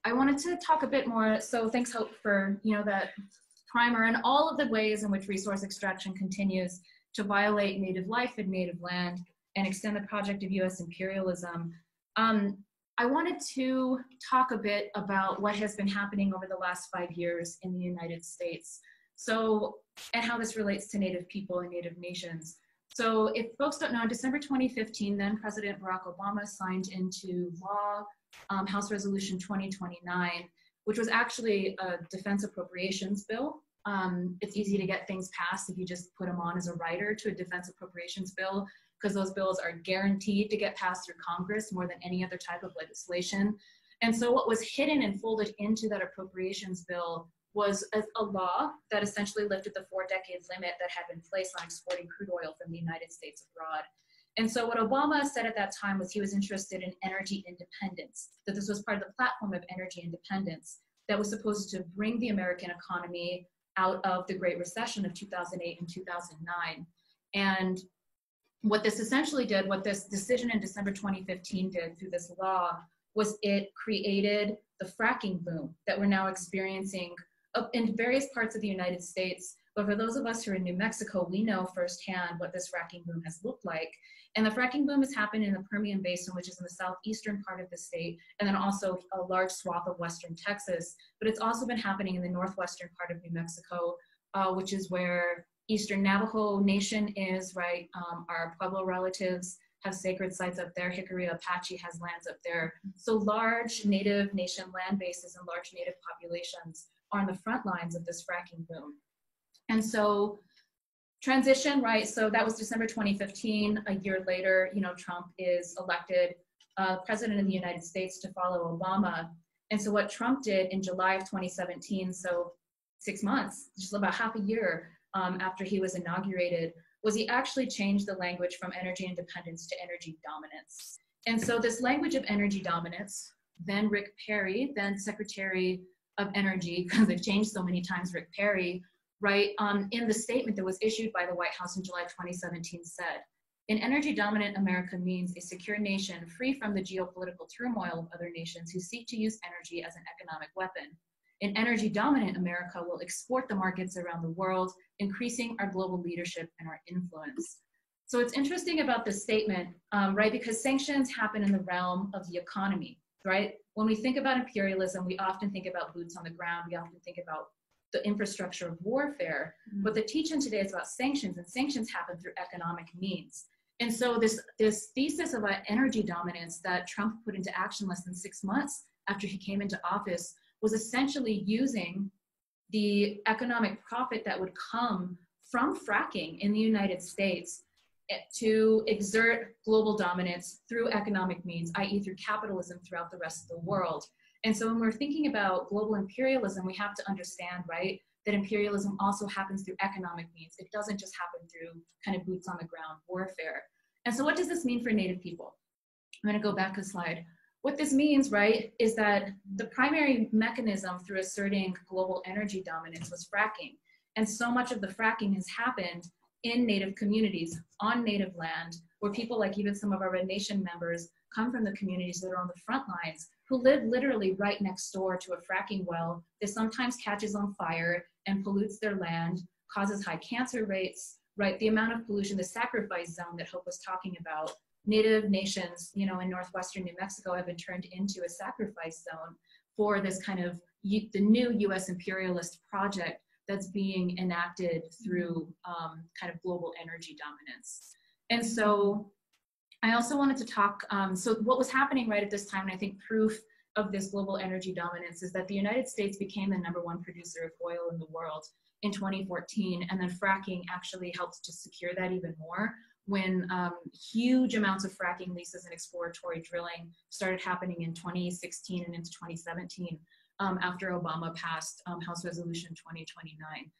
I wanted to talk a bit more. So thanks, Hope, for that primer and all of the ways in which resource extraction continues to violate native life and native land and extend the project of US imperialism. I wanted to talk a bit about what has been happening over the last 5 years in the United States. So, and how this relates to Native people and Native nations. So if folks don't know, in December 2015, then President Barack Obama signed into law House Resolution 2029, which was actually a defense appropriations bill. It's easy to get things passed if you just put them on as a writer to a defense appropriations bill, because those bills are guaranteed to get passed through Congress more than any other type of legislation. And so what was hidden and folded into that appropriations bill was a law that essentially lifted the 4-decade limit that had been placed on exporting crude oil from the United States abroad. And so what Obama said at that time was he was interested in energy independence, that this was part of the platform of energy independence that was supposed to bring the American economy out of the Great Recession of 2008 and 2009. And what this essentially did, what this decision in December 2015 did through this law, was it created the fracking boom that we're now experiencing in various parts of the United States. But for those of us who are in New Mexico, we know firsthand what this fracking boom has looked like. And the fracking boom has happened in the Permian Basin, which is in the southeastern part of the state, and then also a large swath of western Texas. But it's also been happening in the northwestern part of New Mexico, which is where Eastern Navajo Nation is, right? Our Pueblo relatives have sacred sites up there. Hickory Apache has lands up there. So large Native Nation land bases and large Native populations are on the front lines of this fracking boom. And so transition, right? So that was December 2015. A year later, Trump is elected president of the United States to follow Obama. And so what Trump did in July of 2017, so 6 months, just about half a year after he was inaugurated, was he actually changed the language from energy independence to energy dominance. And so this language of energy dominance, then Rick Perry, then Secretary of Energy, because they've changed so many times, Rick Perry, right, in the statement that was issued by the White House in July 2017 said, "An energy dominant America means a secure nation free from the geopolitical turmoil of other nations who seek to use energy as an economic weapon. An energy dominant America will export the markets around the world, increasing our global leadership and our influence." So it's interesting about this statement, right, because sanctions happen in the realm of the economy, right? When we think about imperialism, we often think about boots on the ground. We often think about the infrastructure of warfare, but the teaching today is about sanctions, and sanctions happen through economic means. And so this thesis about energy dominance that Trump put into action less than 6 months after he came into office was essentially using the economic profit that would come from fracking in the United States to exert global dominance through economic means, i.e. through capitalism throughout the rest of the world. And so when we're thinking about global imperialism, we have to understand, right, that imperialism also happens through economic means. It doesn't just happen through kind of boots on the ground warfare. And so what does this mean for Native people? I'm gonna go back a slide. What this means, right, is that the primary mechanism through asserting global energy dominance was fracking. And so much of the fracking has happened in Native communities, on Native land, where people like even some of our Red Nation members come from the communities that are on the front lines, who live literally right next door to a fracking well that sometimes catches on fire and pollutes their land, causes high cancer rates, right? The amount of pollution, the sacrifice zone that Hope was talking about, Native nations, in northwestern New Mexico have been turned into a sacrifice zone for this kind of the new US imperialist project that's being enacted through kind of global energy dominance. And so I also wanted to talk, so what was happening right at this time, and I think proof of this global energy dominance, is that the United States became the #1 producer of oil in the world in 2014, and then fracking actually helped to secure that even more when huge amounts of fracking leases and exploratory drilling started happening in 2016 and into 2017 after Obama passed House Resolution 2029.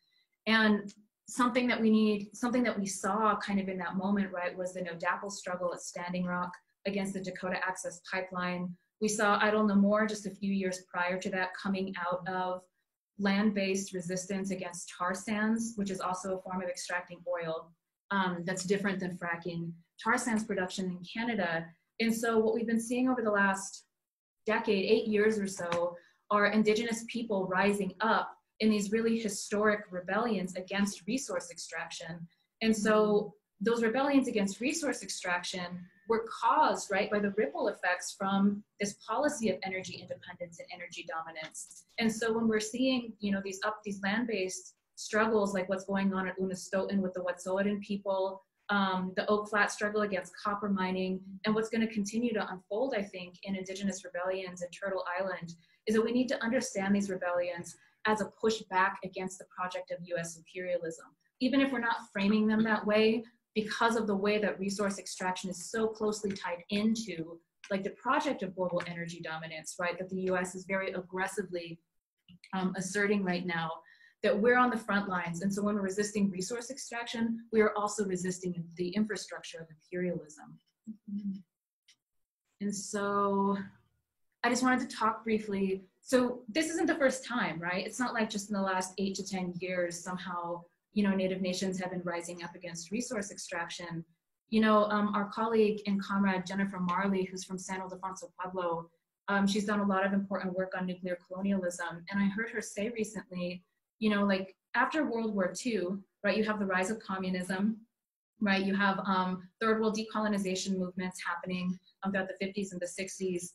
And something that we saw kind of in that moment, right, was the no-DAPL struggle at Standing Rock against the Dakota Access Pipeline. We saw Idle No More just a few years prior to that coming out of land-based resistance against tar sands, which is also a form of extracting oil that's different than fracking tar sands production in Canada. And so what we've been seeing over the last decade, 8 years or so, are Indigenous people rising up in these really historic rebellions against resource extraction. And so those rebellions against resource extraction were caused, right, by the ripple effects from this policy of energy independence and energy dominance. And so when we're seeing, you know, these land-based struggles, like what's going on at Unistoten with the Wet'suwet'en people, the Oak Flat struggle against copper mining, and what's going to continue to unfold, I think, in Indigenous rebellions in Turtle Island, is that we need to understand these rebellions as a pushback against the project of US imperialism. Even if we're not framing them that way, because of the way that resource extraction is so closely tied into like the project of global energy dominance, right, that the US is very aggressively asserting right now, that we're on the front lines. And so when we're resisting resource extraction, we are also resisting the infrastructure of imperialism. And so I just wanted to talk briefly. So this isn't the first time, right? It's not like just in the last 8 to 10 years, somehow, you know, Native nations have been rising up against resource extraction. You know, our colleague and comrade Jennifer Marley, who's from San Ildefonso Pueblo, she's done a lot of important work on nuclear colonialism. And I heard her say recently, you know, like after World War II, right, you have the rise of communism, right? You have third world decolonization movements happening throughout the 50s and the 60s.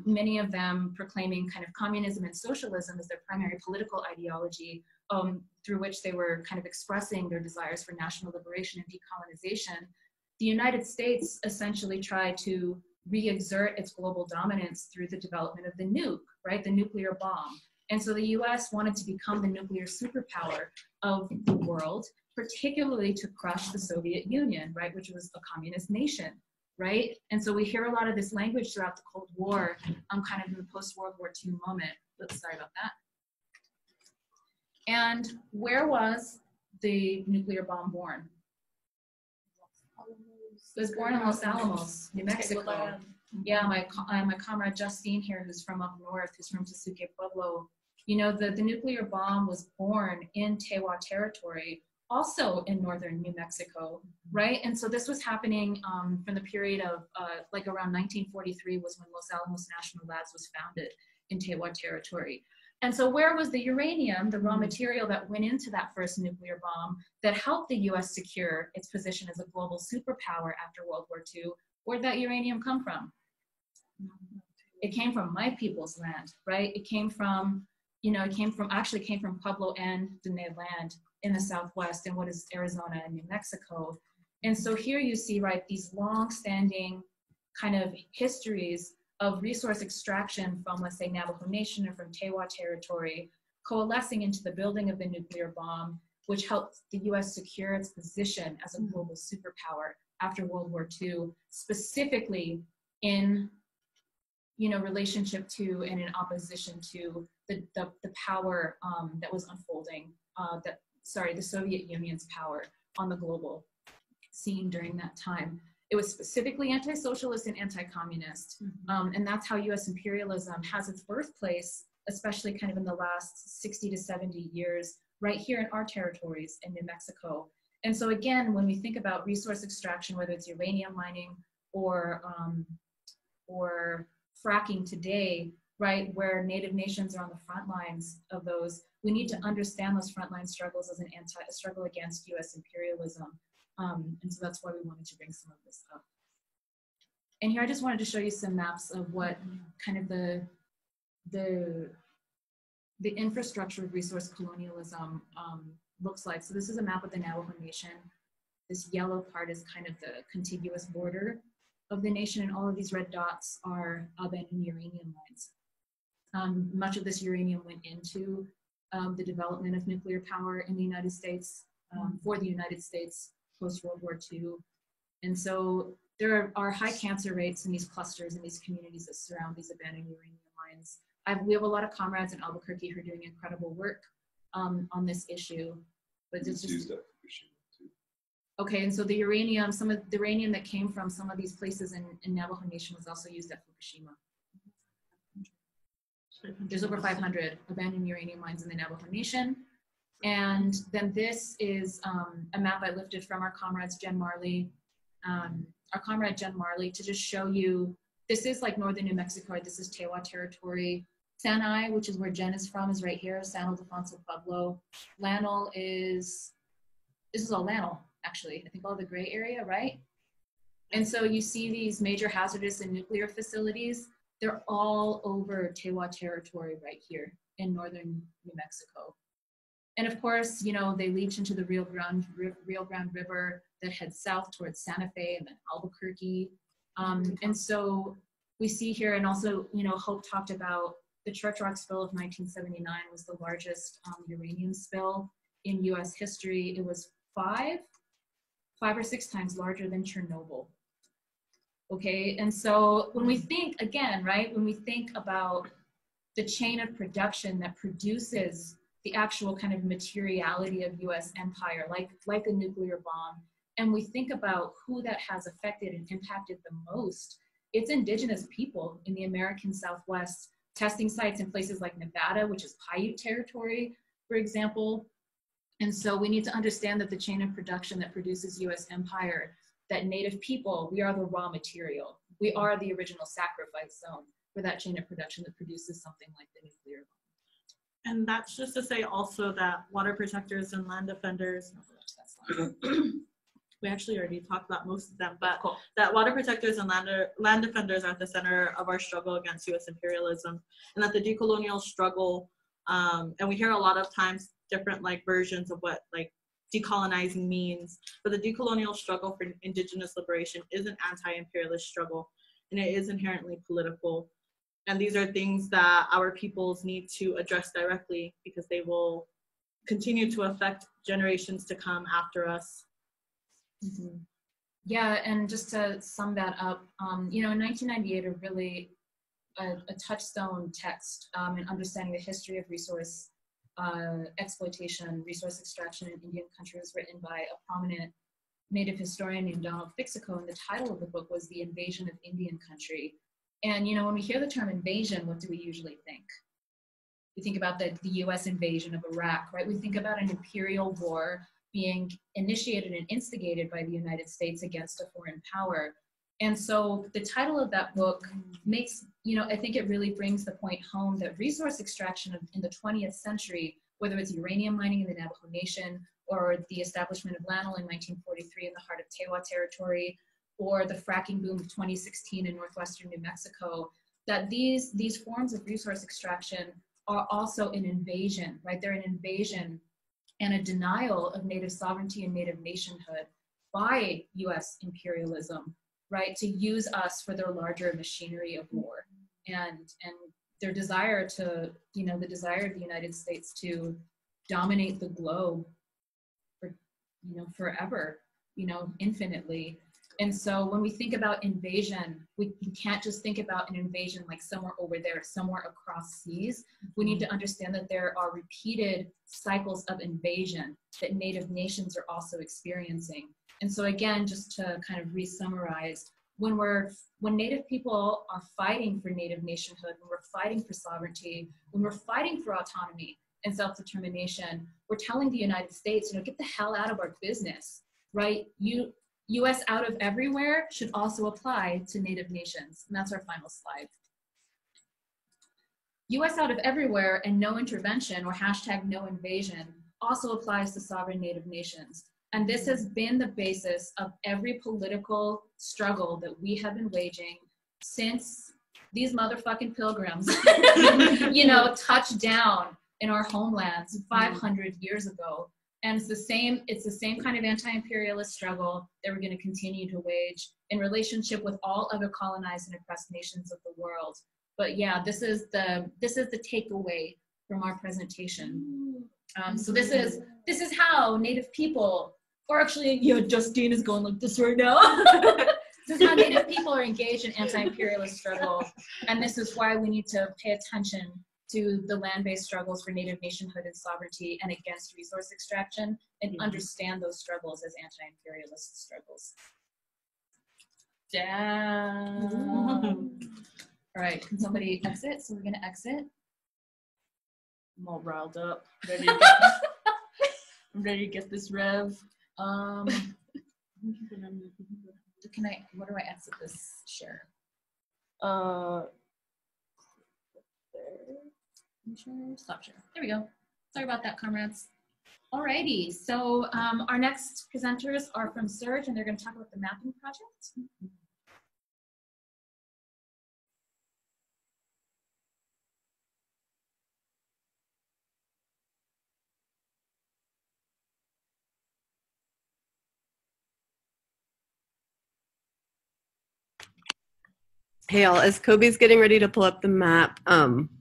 Many of them proclaiming kind of communism and socialism as their primary political ideology, through which they were kind of expressing their desires for national liberation and decolonization. The United States essentially tried to re-exert its global dominance through the development of the nuke, right, the nuclear bomb. And so the US wanted to become the nuclear superpower of the world, particularly to crush the Soviet Union, right, which was a communist nation, right? And so we hear a lot of this language throughout the Cold War, kind of in the post-World War II moment. Oops, sorry about that. And where was the nuclear bomb born? It was born in Los Alamos, New Mexico. Yeah, my comrade Justine here, who's from up north, who's from Tesuque Pueblo, you know, the nuclear bomb was born in Tewa territory, also in northern New Mexico, right? And so this was happening from the period of like around 1943 was when Los Alamos National Labs was founded in Tewa territory. And so where was the uranium, the raw material that went into that first nuclear bomb that helped the US secure its position as a global superpower after World War II? Where'd that uranium come from? It came from my people's land, right? It came from, you know, actually came from Pueblo and Dene land in the Southwest in what is Arizona and New Mexico. And so here you see, right, these long-standing kind of histories of resource extraction from, let's say, Navajo Nation or from Tewa territory, coalescing into the building of the nuclear bomb, which helped the US secure its position as a global superpower after World War II, specifically in, you know, relationship to and in opposition to the power that was unfolding, the Soviet Union's power on the global scene during that time. It was specifically anti-socialist and anti-communist. And that's how US imperialism has its birthplace, especially kind of in the last 60 to 70 years, right here in our territories in New Mexico. And so again, when we think about resource extraction, whether it's uranium mining or fracking today, right, where Native nations are on the front lines of those, we need to understand those frontline struggles as a struggle against US imperialism. And so that's why we wanted to bring some of this up. And here I just wanted to show you some maps of what kind of the infrastructure of resource colonialism looks like. So this is a map of the Navajo Nation. This yellow part is kind of the contiguous border of the nation, and all of these red dots are abandoned uranium mines. Much of this uranium went into the development of nuclear power in the United States, for the United States post-World War II. And so there are high cancer rates in these clusters and these communities that surround these abandoned uranium mines. We have a lot of comrades in Albuquerque who are doing incredible work on this issue. But it's just, okay, and so the uranium, some of the uranium that came from some of these places in Navajo Nation was also used at Fukushima. There's over 500 abandoned uranium mines in the Navajo Nation. And then this is a map I lifted from our comrades Jen Marley, to just show you, this is like northern New Mexico, this is Tewa territory. Sanai, which is where Jen is from, is right here, San Ildefonso Pueblo. Lanel is, this is all Lanel, actually. I think all the gray area, right? And so you see these major hazardous and nuclear facilities, they're all over Tewa territory right here in northern New Mexico. And of course, you know, they leach into the Rio Grande River that heads south towards Santa Fe and then Albuquerque. And so we see here, and also, you know, Hope talked about the Church Rock spill of 1979 was the largest uranium spill in US history. It was five or six times larger than Chernobyl. Okay, and so when we think, again, right, when we think about the chain of production that produces the actual kind of materiality of US empire, like a nuclear bomb, and we think about who that has affected and impacted the most, it's indigenous people in the American Southwest, testing sites in places like Nevada, which is Paiute territory, for example. And so we need to understand that the chain of production that produces US empire, that Native people, we are the raw material. We are the original sacrifice zone for that chain of production that produces something like the nuclear bomb. And that's just to say also that water protectors and land defenders, we actually already talked about most of them, but cool. That water protectors and land defenders are at the center of our struggle against US imperialism, and that the decolonial struggle, and we hear a lot of times different like versions of what like decolonizing means, but the decolonial struggle for indigenous liberation is an anti-imperialist struggle, and it is inherently political. And these are things that our peoples need to address directly because they will continue to affect generations to come after us. Mm-hmm. Yeah, and just to sum that up, you know, in 1998, a touchstone text in understanding the history of resource exploitation, resource extraction in Indian country was written by a prominent Native historian named Donald Fixico, and the title of the book was The Invasion of Indian Country. And, you know, when we hear the term invasion, what do we usually think? We think about the US invasion of Iraq, right? We think about an imperial war being initiated and instigated by the United States against a foreign power. And so the title of that book makes, you know, I think it really brings the point home that resource extraction in the 20th century, whether it's uranium mining in the Navajo Nation or the establishment of Lanel in 1943 in the heart of Tewa territory, or the fracking boom of 2016 in northwestern New Mexico, that these forms of resource extraction are also an invasion, right? They're an invasion and a denial of Native sovereignty and Native nationhood by US imperialism, right? To use us for their larger machinery of war. And their desire to, you know, the desire of the United States to dominate the globe for, you know, forever, you know, infinitely. And so when we think about invasion, we can't just think about an invasion like somewhere over there, somewhere across seas. We need to understand that there are repeated cycles of invasion that Native nations are also experiencing. And so again, just to kind of re-summarize, when Native people are fighting for Native nationhood, when we're fighting for sovereignty, when we're fighting for autonomy and self-determination, we're telling the United States, you know, get the hell out of our business, right? US out of everywhere should also apply to Native nations. And that's our final slide. US out of everywhere and no intervention, or hashtag no invasion, also applies to sovereign Native nations. And this has been the basis of every political struggle that we have been waging since these motherfucking pilgrims, you know, touched down in our homelands 500 years ago. And it's the same kind of anti-imperialist struggle that we're going to continue to wage in relationship with all other colonized and oppressed nations of the world. But yeah, this is the takeaway from our presentation. So this is how Native people, or actually, you know, Justine is going like this right now. This is how Native people are engaged in anti-imperialist struggle, and this is why we need to pay attention to the land-based struggles for Native nationhood and sovereignty and against resource extraction, and understand those struggles as anti-imperialist struggles. Damn. All right, can somebody exit? So we're gonna exit. I'm all riled up, ready to I'm ready to get this rev. What do I exit this share? Stop share. There we go. Sorry about that, comrades. Alrighty, so our next presenters are from SURJ, and they're going to talk about the mapping project. Hey all, as Kobe's getting ready to pull up the map,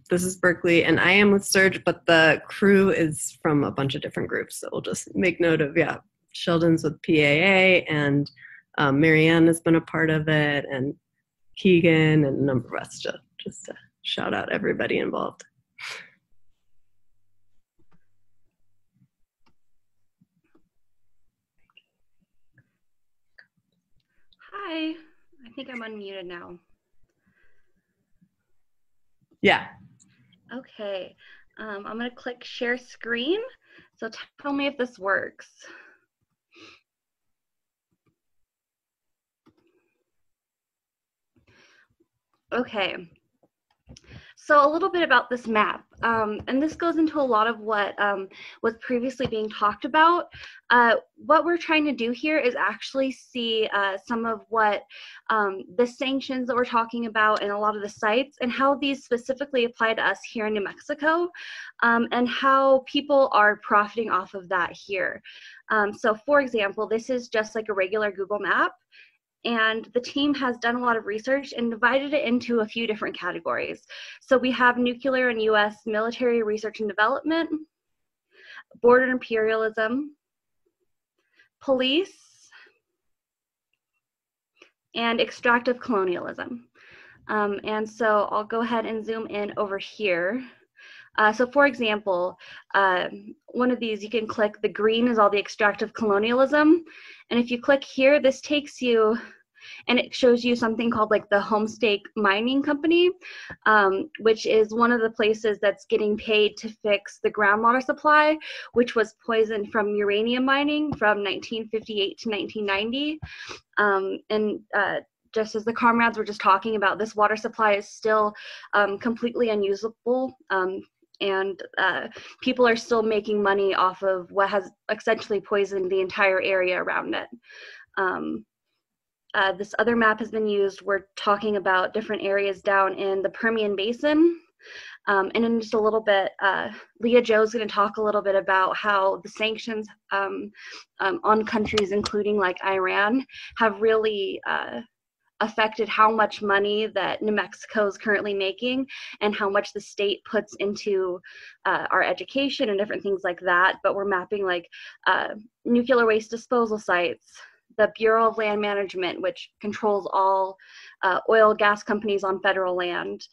this is Berkeley, and I am with SURJ, but the crew is from a bunch of different groups, so we'll just make note of, yeah, Sheldon's with PAA, and Marianne has been a part of it, and Keegan, and a number of us, just to shout out everybody involved. Hi, I think I'm unmuted now. Yeah. Okay, I'm gonna click share screen. So tell me if this works. Okay, so a little bit about this map, and this goes into a lot of what was previously being talked about. What we're trying to do here is actually see some of what the sanctions that we're talking about and a lot of the sites and how these specifically apply to us here in New Mexico, and how people are profiting off of that here. So for example, this is just like a regular Google map. And the team has done a lot of research and divided it into a few different categories. So we have nuclear and US military research and development, border imperialism, police, and extractive colonialism. And so I'll go ahead and zoom in over here. So for example, one of these, you can click the green is all the extractive colonialism. And if you click here, this takes you, and it shows you something called like the Homestake Mining Company, which is one of the places that's getting paid to fix the groundwater supply, which was poisoned from uranium mining from 1958 to 1990. Just as the comrades were just talking about, this water supply is still completely unusable. And people are still making money off of what has essentially poisoned the entire area around it. This other map has been used. We're talking about different areas down in the Permian Basin. And in just a little bit, Leah Joe's going to talk a little bit about how the sanctions on countries, including like Iran, have really affected how much money that New Mexico is currently making and how much the state puts into our education and different things like that. But we're mapping like nuclear waste disposal sites, the Bureau of Land Management, which controls all oil gas companies on federal land.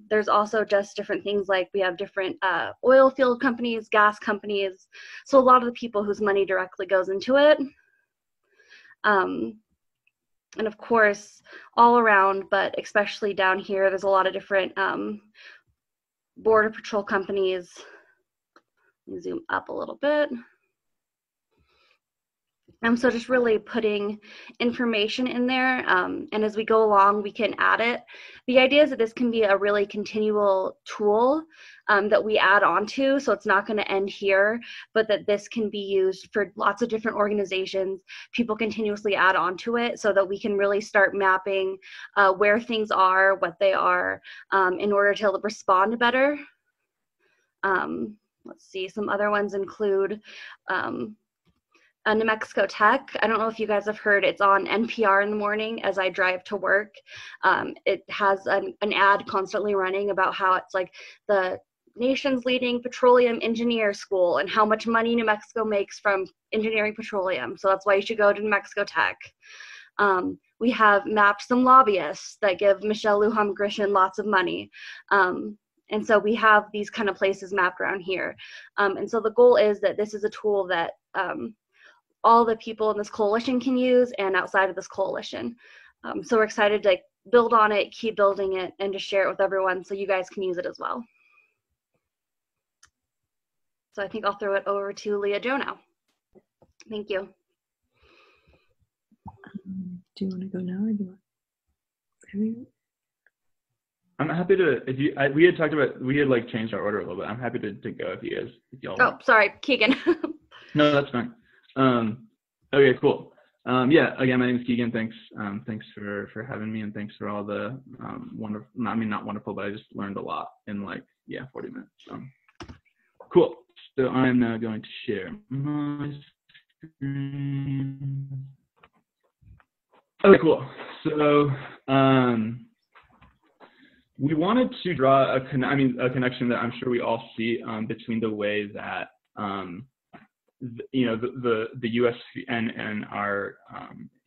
There's also just different things like we have different oil field companies, gas companies. So a lot of the people whose money directly goes into it. And of course, all around, but especially down here, there's a lot of different border patrol companies. Let me zoom up a little bit. So just really putting information in there, and as we go along, we can add it. The idea is that this can be a really continual tool that we add on to, so it's not going to end here, but that this can be used for lots of different organizations. People continuously add on to it so that we can really start mapping where things are, what they are, in order to respond better. Let's see, some other ones include New Mexico Tech. I don't know if you guys have heard, it's on NPR in the morning as I drive to work. It has an ad constantly running about how it's like the nation's leading petroleum engineer school and how much money New Mexico makes from engineering petroleum. So that's why you should go to New Mexico Tech. We have mapped some lobbyists that give Michelle Lujan Grisham lots of money. And so we have these kind of places mapped around here. And so the goal is that this is a tool that all the people in this coalition can use and outside of this coalition. So we're excited to build on it, keep building it, and to share it with everyone so you guys can use it as well. So I think I'll throw it over to Leah Jo now. Thank you. Do you want to go now or do you want? I'm happy to, if you, we had talked about, we had like changed our order a little bit. I'm happy to go if y'all Oh, want. sorry, Keegan. No, that's fine. Okay, cool. Yeah, again, my name is Keegan. Thanks for having me, and thanks for all the wonderful, I mean, not wonderful, but I just learned a lot in like, 40 minutes. Cool. So I'm now going to share my screen. Okay, cool. So we wanted to draw a connection that I'm sure we all see between the way that the U.S. and our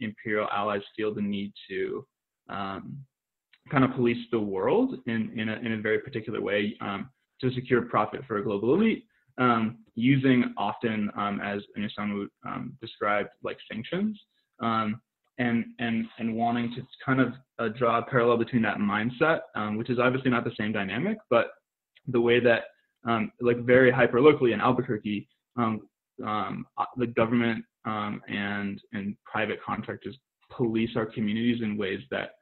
imperial allies feel the need to kind of police the world in a very particular way to secure profit for a global elite, using often, as Onyesamu described, like sanctions, and wanting to kind of draw a parallel between that mindset, which is obviously not the same dynamic, but the way that like very hyper locally in Albuquerque, the government and private contractors police our communities in ways that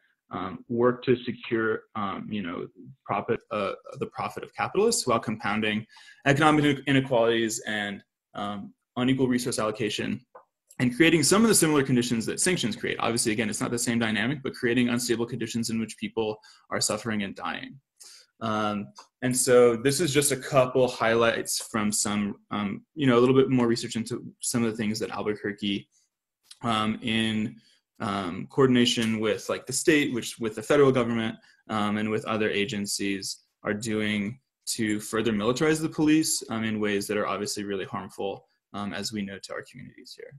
work to secure, the profit of capitalists while compounding economic inequalities and unequal resource allocation, and creating some of the similar conditions that sanctions create. Obviously, again, it's not the same dynamic, but creating unstable conditions in which people are suffering and dying. And so this is just a couple highlights from some, a little bit more research into some of the things that Albuquerque, in coordination with like the state, with the federal government, and with other agencies, are doing to further militarize the police in ways that are obviously really harmful, as we know, to our communities here.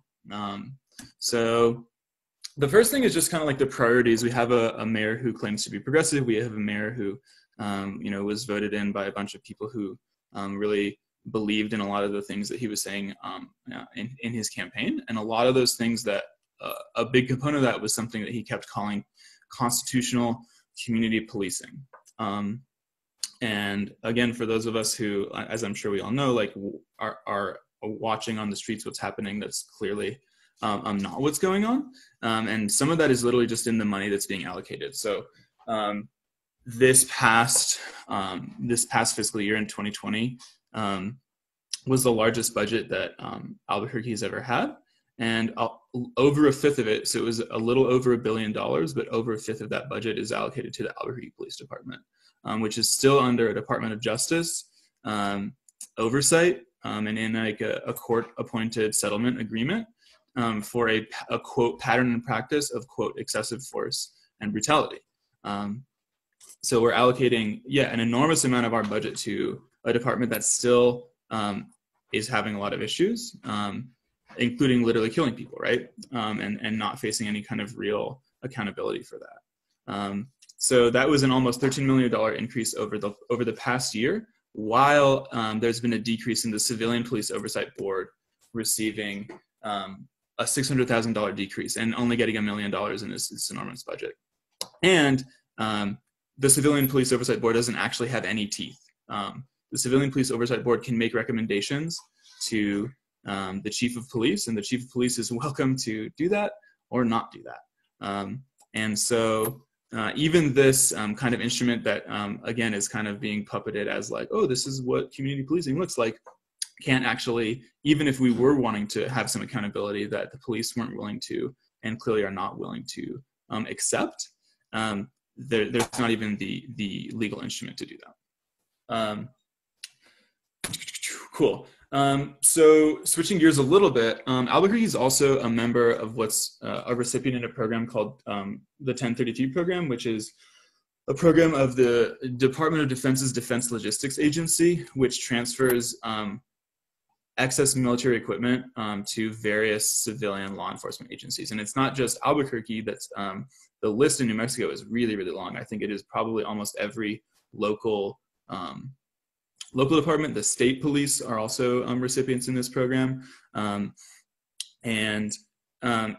So the first thing is just kind of like the priorities. We have a mayor who claims to be progressive. We have a mayor who, was voted in by a bunch of people who really believed in a lot of the things that he was saying in his campaign. And a lot of those things that a big component of that was something that he kept calling constitutional community policing. And again, for those of us who, as I'm sure we all know, like are watching on the streets what's happening, that's clearly not what's going on. And some of that is literally just in the money that's being allocated. So this past fiscal year in 2020 was the largest budget that Albuquerque has ever had. And over a fifth of it, so it was a little over $1 billion, but over a fifth of that budget is allocated to the Albuquerque Police Department, which is still under a Department of Justice oversight, and in like a court-appointed settlement agreement for a quote pattern and practice of quote excessive force and brutality. So we're allocating an enormous amount of our budget to a department that still is having a lot of issues, including literally killing people, right? And not facing any kind of real accountability for that. So that was an almost $13 million increase over the past year, while there's been a decrease in the Civilian Police Oversight Board receiving a $600,000 decrease and only getting $1 million in this enormous budget. And the Civilian Police Oversight Board doesn't actually have any teeth. The Civilian Police Oversight Board can make recommendations to the Chief of Police, and the Chief of Police is welcome to do that or not do that. And so even this kind of instrument that, again, is kind of being puppeted as like, oh, this is what community policing looks like, can't actually, even if we were wanting to have some accountability that the police weren't willing to, and clearly are not willing to accept, there's not even the legal instrument to do that. Cool. So switching gears a little bit, Albuquerque is also a member of what's a recipient in a program called the 1032 program, which is a program of the Department of Defense's Defense Logistics Agency, which transfers excess military equipment to various civilian law enforcement agencies. And it's not just Albuquerque. That's the list in New Mexico is really, really long. I think it is probably almost every local department. The state police are also recipients in this program. And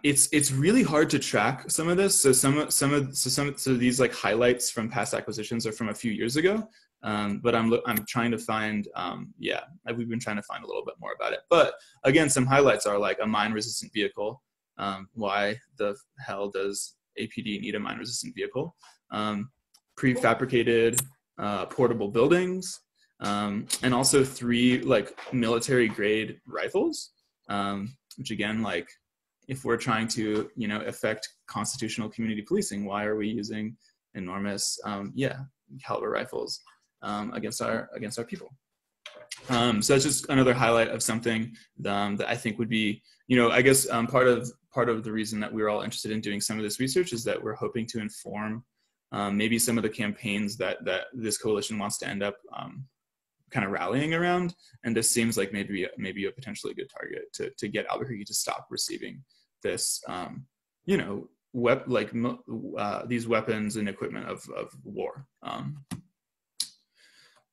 it's really hard to track some of this. So some of these like highlights from past acquisitions are from a few years ago. But I'm trying to find, we've been trying to find a little bit more about it. But again, some highlights are like a mine-resistant vehicle. Why the hell does APD need a mine-resistant vehicle? Prefabricated portable buildings, and also 3 like military-grade rifles, which again, like, if we're trying to, you know, affect constitutional community policing, why are we using enormous, caliber rifles against our people? So that's just another highlight of something that I think would be, you know, I guess part of the reason that we're all interested in doing some of this research is that we're hoping to inform maybe some of the campaigns that this coalition wants to end up kind of rallying around. And this seems like maybe a potentially good target to get Albuquerque to stop receiving this, you know, these weapons and equipment of war.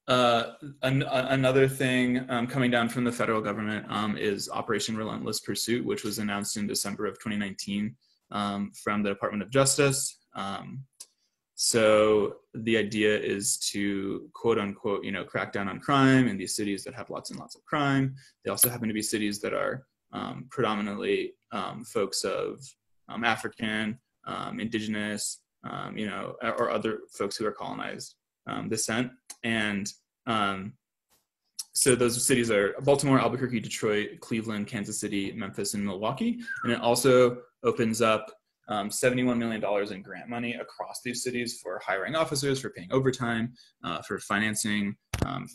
Another thing coming down from the federal government is Operation Relentless Pursuit, which was announced in December of 2019 from the Department of Justice. So the idea is to, quote unquote, you know, crack down on crime in these cities that have lots and lots of crime. They also happen to be cities that are predominantly folks of African, indigenous, you know, or other folks who are colonized descent. And so those cities are Baltimore, Albuquerque, Detroit, Cleveland, Kansas City, Memphis, and Milwaukee. And it also opens up $71 million in grant money across these cities for hiring officers, for paying overtime, for financing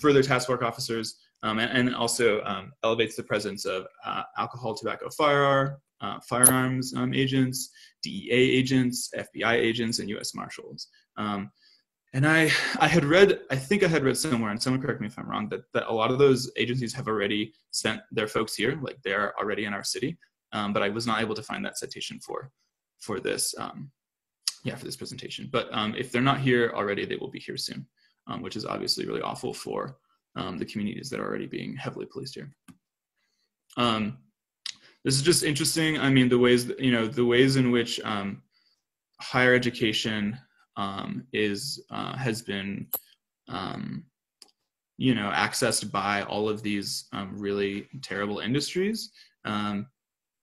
further task force officers, and also elevates the presence of alcohol, tobacco, firearms agents, DEA agents, FBI agents, and U.S. Marshals. And I had read, I think I had read somewhere, and someone correct me if I'm wrong, that a lot of those agencies have already sent their folks here, like they're already in our city, but I was not able to find that citation for this, for this presentation. But if they're not here already, they will be here soon, which is obviously really awful for the communities that are already being heavily policed here. This is just interesting. I mean, the ways in which higher education has been, you know, accessed by all of these really terrible industries.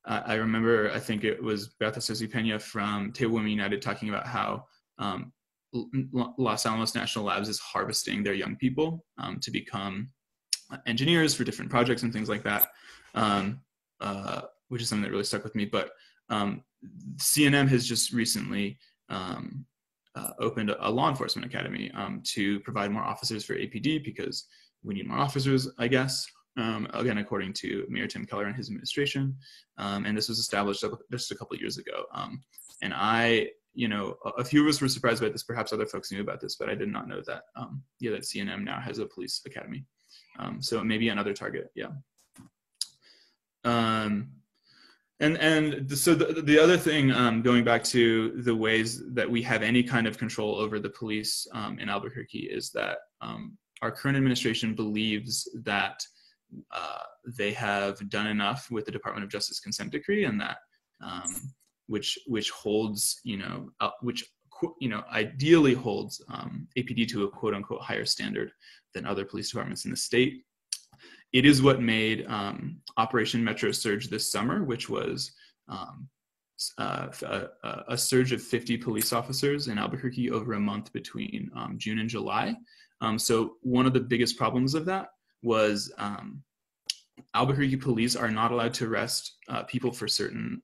I remember, I think it was Bertha Sosi-Pena from Table Women United talking about how Los Alamos National Labs is harvesting their young people to become engineers for different projects and things like that, which is something that really stuck with me. But CNM has just recently opened a law enforcement academy to provide more officers for APD, because we need more officers, I guess. Again, according to Mayor Tim Keller and his administration. And this was established just a couple of years ago. And you know, a few of us were surprised by this. Perhaps other folks knew about this, but I did not know that, that CNM now has a police academy. So maybe another target, So the other thing, going back to the ways that we have any kind of control over the police in Albuquerque, is that our current administration believes that they have done enough with the Department of Justice consent decree, and that which holds, ideally holds APD to a quote unquote higher standard than other police departments in the state. It is what made Operation Metro Surge this summer, which was a surge of 50 police officers in Albuquerque over a month between June and July. So one of the biggest problems of that was Albuquerque police are not allowed to arrest people for certain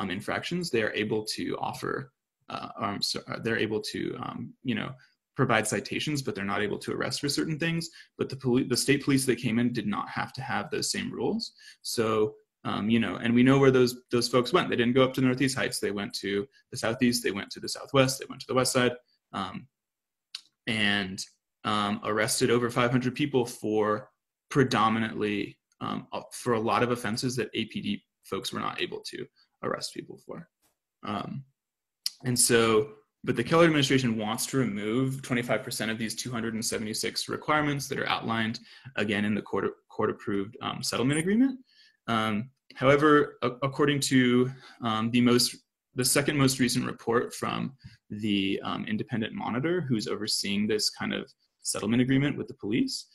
infractions. They are able to offer, they're able to, provide citations, but they're not able to arrest for certain things. But the state police that came in did not have to have those same rules. So, and we know where those folks went. They didn't go up to Northeast Heights. They went to the Southeast. They went to the Southwest. They went to the West Side, and arrested over 500 people for predominantly, for a lot of offenses that APD folks were not able to arrest people for. But the Keller administration wants to remove 25% of these 276 requirements that are outlined, again, in the court-approved settlement agreement. However, according to the second most recent report from the independent monitor who's overseeing this kind of settlement agreement with the police,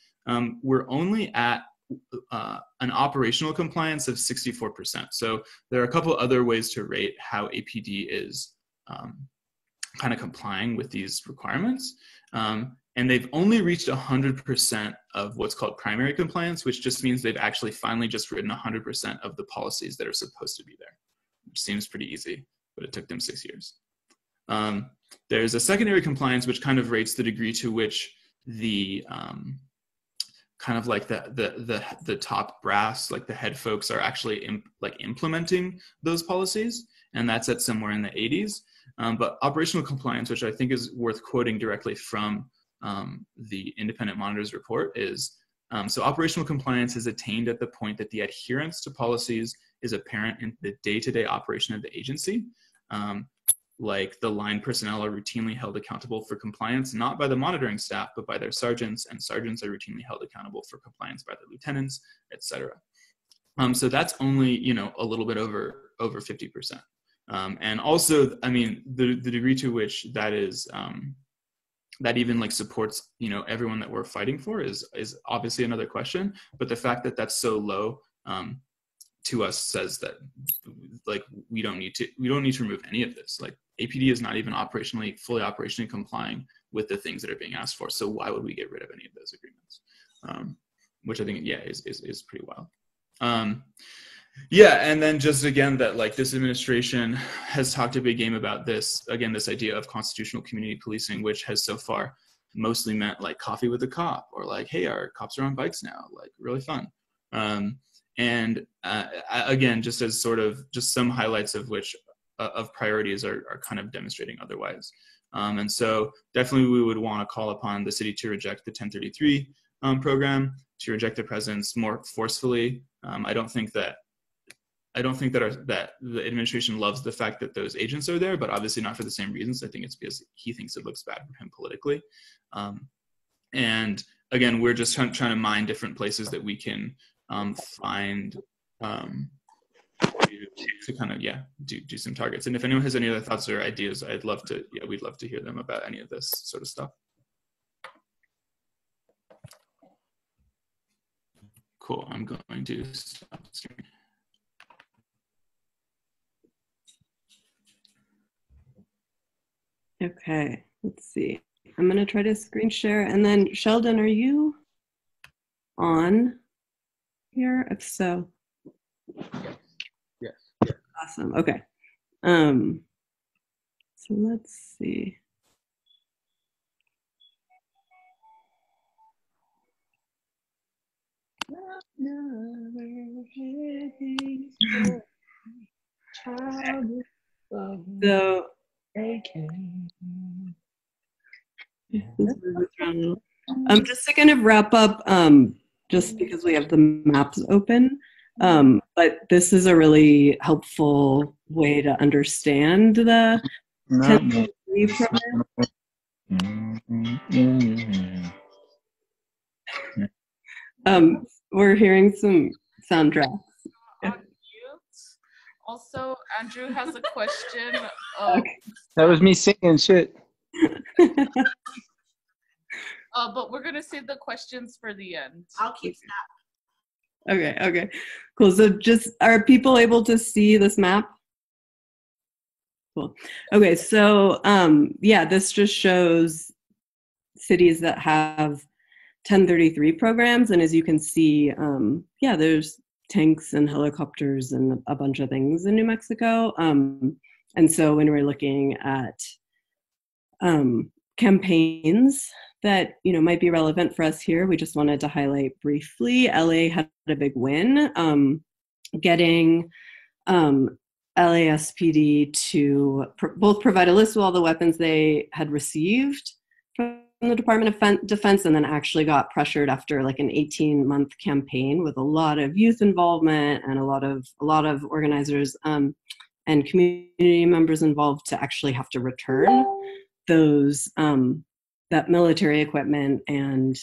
we're only at an operational compliance of 64%. So there are a couple other ways to rate how APD is kind of complying with these requirements. And they've only reached 100% of what's called primary compliance, which just means they've actually finally just written 100% of the policies that are supposed to be there, which seems pretty easy, but it took them 6 years. There's a secondary compliance, which kind of rates the degree to which the kind of like the top brass, like the head folks, are actually implementing those policies, and that's at somewhere in the 80s. But operational compliance, which I think is worth quoting directly from the independent monitor's report, is so operational compliance is attained at the point that the adherence to policies is apparent in the day-to-day operation of the agency. Like the line personnel are routinely held accountable for compliance, not by the monitoring staff, but by their sergeants, and sergeants are routinely held accountable for compliance by their lieutenants, etc. So that's only, you know, a little bit over 50%. And also, I mean, the degree to which that is, that even like supports, you know, everyone that we're fighting for is obviously another question. But the fact that that's so low to us says that like we don't need to remove any of this. Like APD is not even fully operationally complying with the things that are being asked for. So why would we get rid of any of those agreements? Which I think, yeah, is pretty wild. Yeah, and then just again that like this administration has talked a big game about this, again, this idea of constitutional community policing, which has so far mostly meant like coffee with a cop, or like, hey, our cops are on bikes now, like really fun. And again, just as sort of just some highlights of which of priorities are kind of demonstrating otherwise. And so definitely we would want to call upon the city to reject the 1033 program, to reject the presence more forcefully. I don't think that the administration loves the fact that those agents are there, but obviously not for the same reasons. I think it's because he thinks it looks bad for him politically. And again, we're just trying to mine different places that we can find to kind of, yeah, do some targets. And if anyone has any other thoughts or ideas, we'd love to hear them about any of this sort of stuff. Cool, I'm going to stop screen. Okay, let's see. I'm going to try to screen share. And then Sheldon, are you on here? If so. Yes. Awesome. Okay. So let's see. So just to kind of wrap up, just because we have the maps open, but this is a really helpful way to understand the 1033 program. We're hearing some soundtracks. Also, Andrew has a question. Okay. That was me singing shit. But we're gonna save the questions for the end. I'll keep snap. Okay, cool. So just, are people able to see this map? Cool. Okay, so yeah, this just shows cities that have 1033 programs, and as you can see, yeah, there's tanks and helicopters and a bunch of things in New Mexico. And so when we're looking at campaigns that, you know, might be relevant for us here, we just wanted to highlight briefly, LA had a big win, getting LASPD to both provide a list of all the weapons they had received from the Department of Defense, and then actually got pressured after like an 18-month campaign with a lot of youth involvement and a lot of organizers and community members involved to actually have to return those that military equipment. And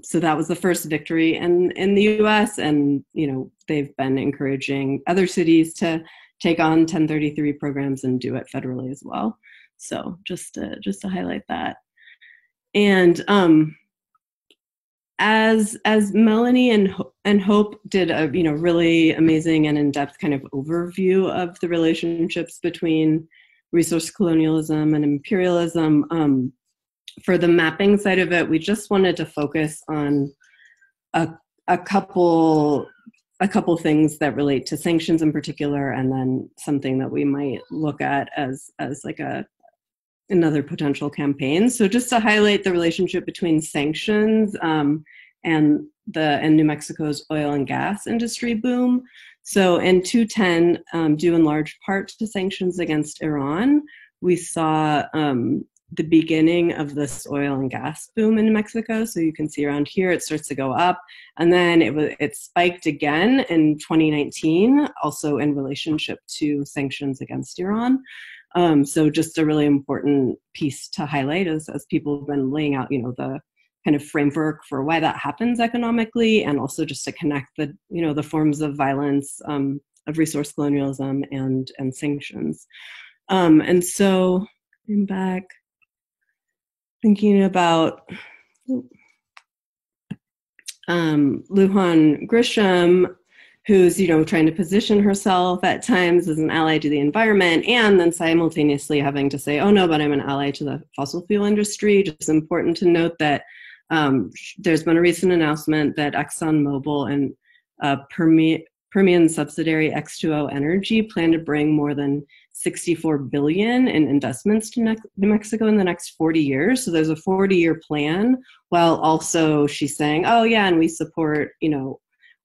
so that was the first victory in the U.S. And, you know, they've been encouraging other cities to take on 1033 programs and do it federally as well. So just to highlight that. And as Melanie and Hope did a really amazing and in-depth kind of overview of the relationships between resource colonialism and imperialism, for the mapping side of it, we just wanted to focus on a couple things that relate to sanctions in particular, and then something that we might look at as like another potential campaign. So just to highlight the relationship between sanctions and New Mexico's oil and gas industry boom. So in 2010, due in large part to sanctions against Iran, we saw the beginning of this oil and gas boom in New Mexico. So you can see around here, it starts to go up. And then it spiked again in 2019, also in relationship to sanctions against Iran. So just a really important piece to highlight as people have been laying out, the kind of framework for why that happens economically, and also just to connect the forms of violence of resource colonialism and sanctions. And so I'm back thinking about Lujan Grisham, who's trying to position herself at times as an ally to the environment, and then simultaneously having to say, oh no, but I'm an ally to the fossil fuel industry. Just important to note that there's been a recent announcement that ExxonMobil and Permian subsidiary X2O Energy plan to bring more than $64 billion in investments to New Mexico in the next 40 years. So there's a 40-year plan, while also she's saying, oh yeah, and we support,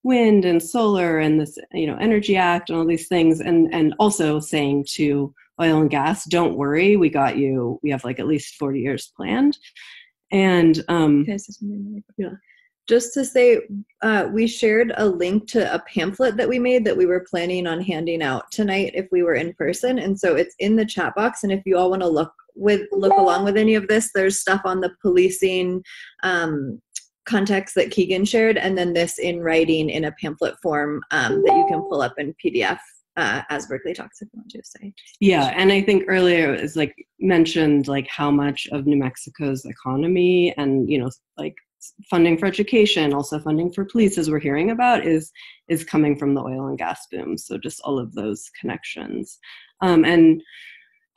wind and solar and this, Energy Act and all these things. And also saying to oil and gas, don't worry, we got you. We have like at least 40 years planned. And yeah. Just to say, we shared a link to a pamphlet that we made that we were planning on handing out tonight if we were in person. And so it's in the chat box. And if you all want to look along with any of this, there's stuff on the policing context that Keegan shared, and then this in writing in a pamphlet form that you can pull up in PDF as Berkeley talks, if you want to say. Yeah, and I think earlier it was mentioned how much of New Mexico's economy and funding for education, also funding for police, as we're hearing about, is coming from the oil and gas boom. So just all of those connections. And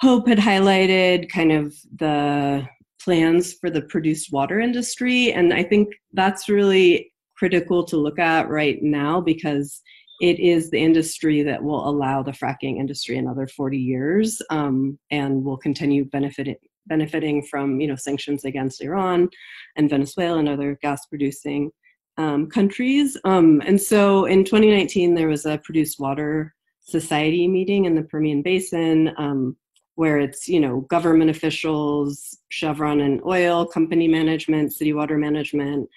Hope had highlighted kind of the plans for the produced water industry. And I think that's really critical to look at right now, because it is the industry that will allow the fracking industry another 40 years and will continue benefiting from sanctions against Iran and Venezuela and other gas producing countries. And so in 2019, there was a Produced Water Society meeting in the Permian Basin where it's, government officials, Chevron and oil company management, city water management,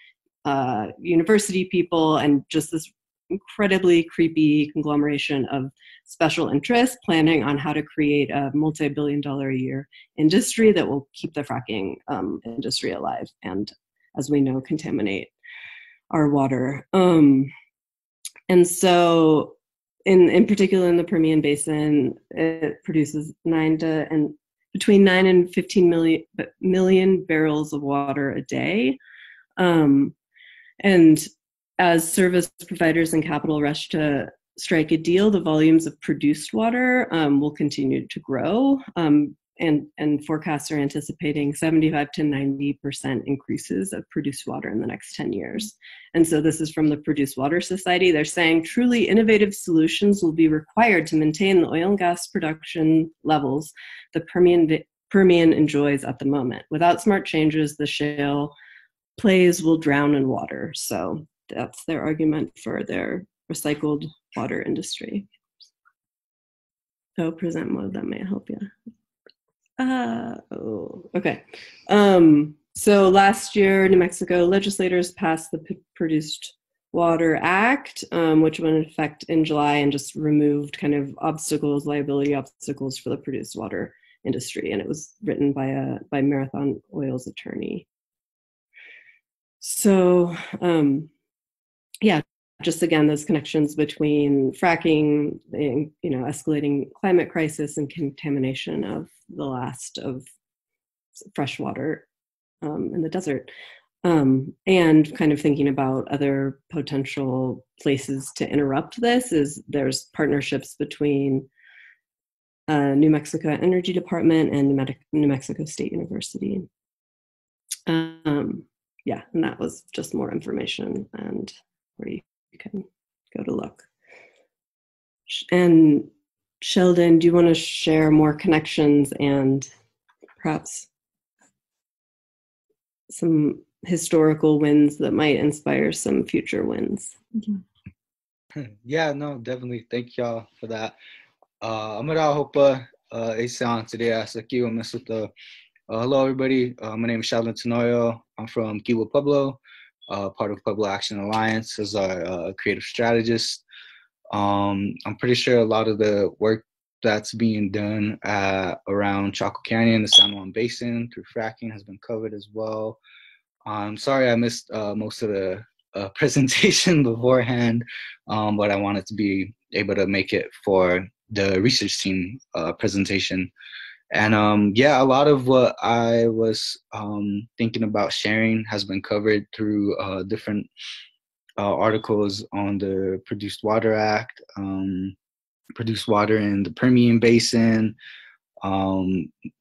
university people, and just this incredibly creepy conglomeration of special interests planning on how to create a multi-billion-dollar a year industry that will keep the fracking industry alive and, as we know, contaminate our water. And so in particular in the Permian Basin, it produces between 9 and 15 million barrels of water a day. And as service providers and capital rush to strike a deal, the volumes of produced water will continue to grow. And forecasts are anticipating 75 to 90% increases of produced water in the next 10 years. And so this is from the Produced Water Society. They're saying truly innovative solutions will be required to maintain the oil and gas production levels the Permian enjoys at the moment. Without smart changes, the shale plays will drown in water. So that's their argument for their recycled water industry. So present mode, that may help you. Okay. So last year, New Mexico legislators passed the Produced Water Act, which went into effect in July and just removed kind of liability obstacles for the produced water industry. And it was written by Marathon Oil's attorney. So, yeah, just again, those connections between fracking, escalating climate crisis and contamination of the last of fresh water in the desert. And kind of thinking about other potential places to interrupt this is there's partnerships between New Mexico Energy Department and New Mexico State University. Yeah, and that was just more information and where you can go to look. And Sheldon, do you want to share more connections and perhaps some historical wins that might inspire some future wins? Yeah, no, definitely. Thank y'all for that. Amara hopa Asan today Asaki Masuta. Hello everybody. My name is Sheldon Tenoyo. I'm from Pueblo, part of Pueblo Action Alliance as our creative strategist. I'm pretty sure a lot of the work that's being done around Chaco Canyon, the San Juan Basin through fracking has been covered as well. I'm sorry I missed most of the presentation beforehand, but I wanted to be able to make it for the research team presentation. And yeah, a lot of what I was thinking about sharing has been covered through different articles on the Produced Water Act, produced water in the Permian Basin,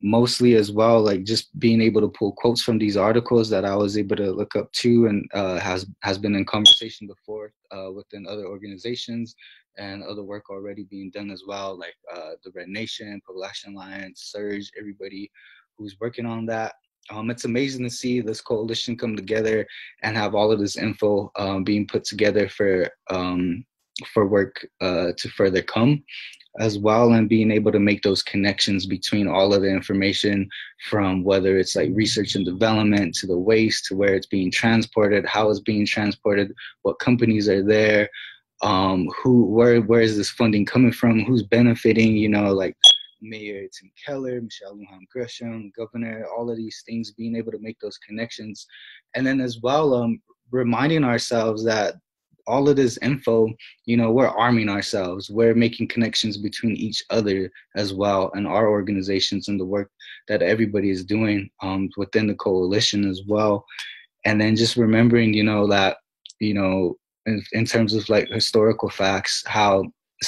mostly as well, like just being able to pull quotes from these articles that I was able to look up to and has been in conversation before within other organizations and other work already being done as well, like the Red Nation, Pueblo Action Alliance, SURJ, everybody who's working on that. It's amazing to see this coalition come together and have all of this info being put together for work to further come as well, and being able to make those connections between all of the information from whether it's like research and development to the waste to where it's being transported, how it's being transported, what companies are there, where is this funding coming from, who's benefiting, like Mayor Tim Keller, Michelle Lujan Grisham, Governor, all of these things, being able to make those connections. And then as well, reminding ourselves that all of this info, we're arming ourselves. We're making connections between each other as well, and our organizations and the work that everybody is doing within the coalition as well. And then just remembering, that, in terms of like historical facts, how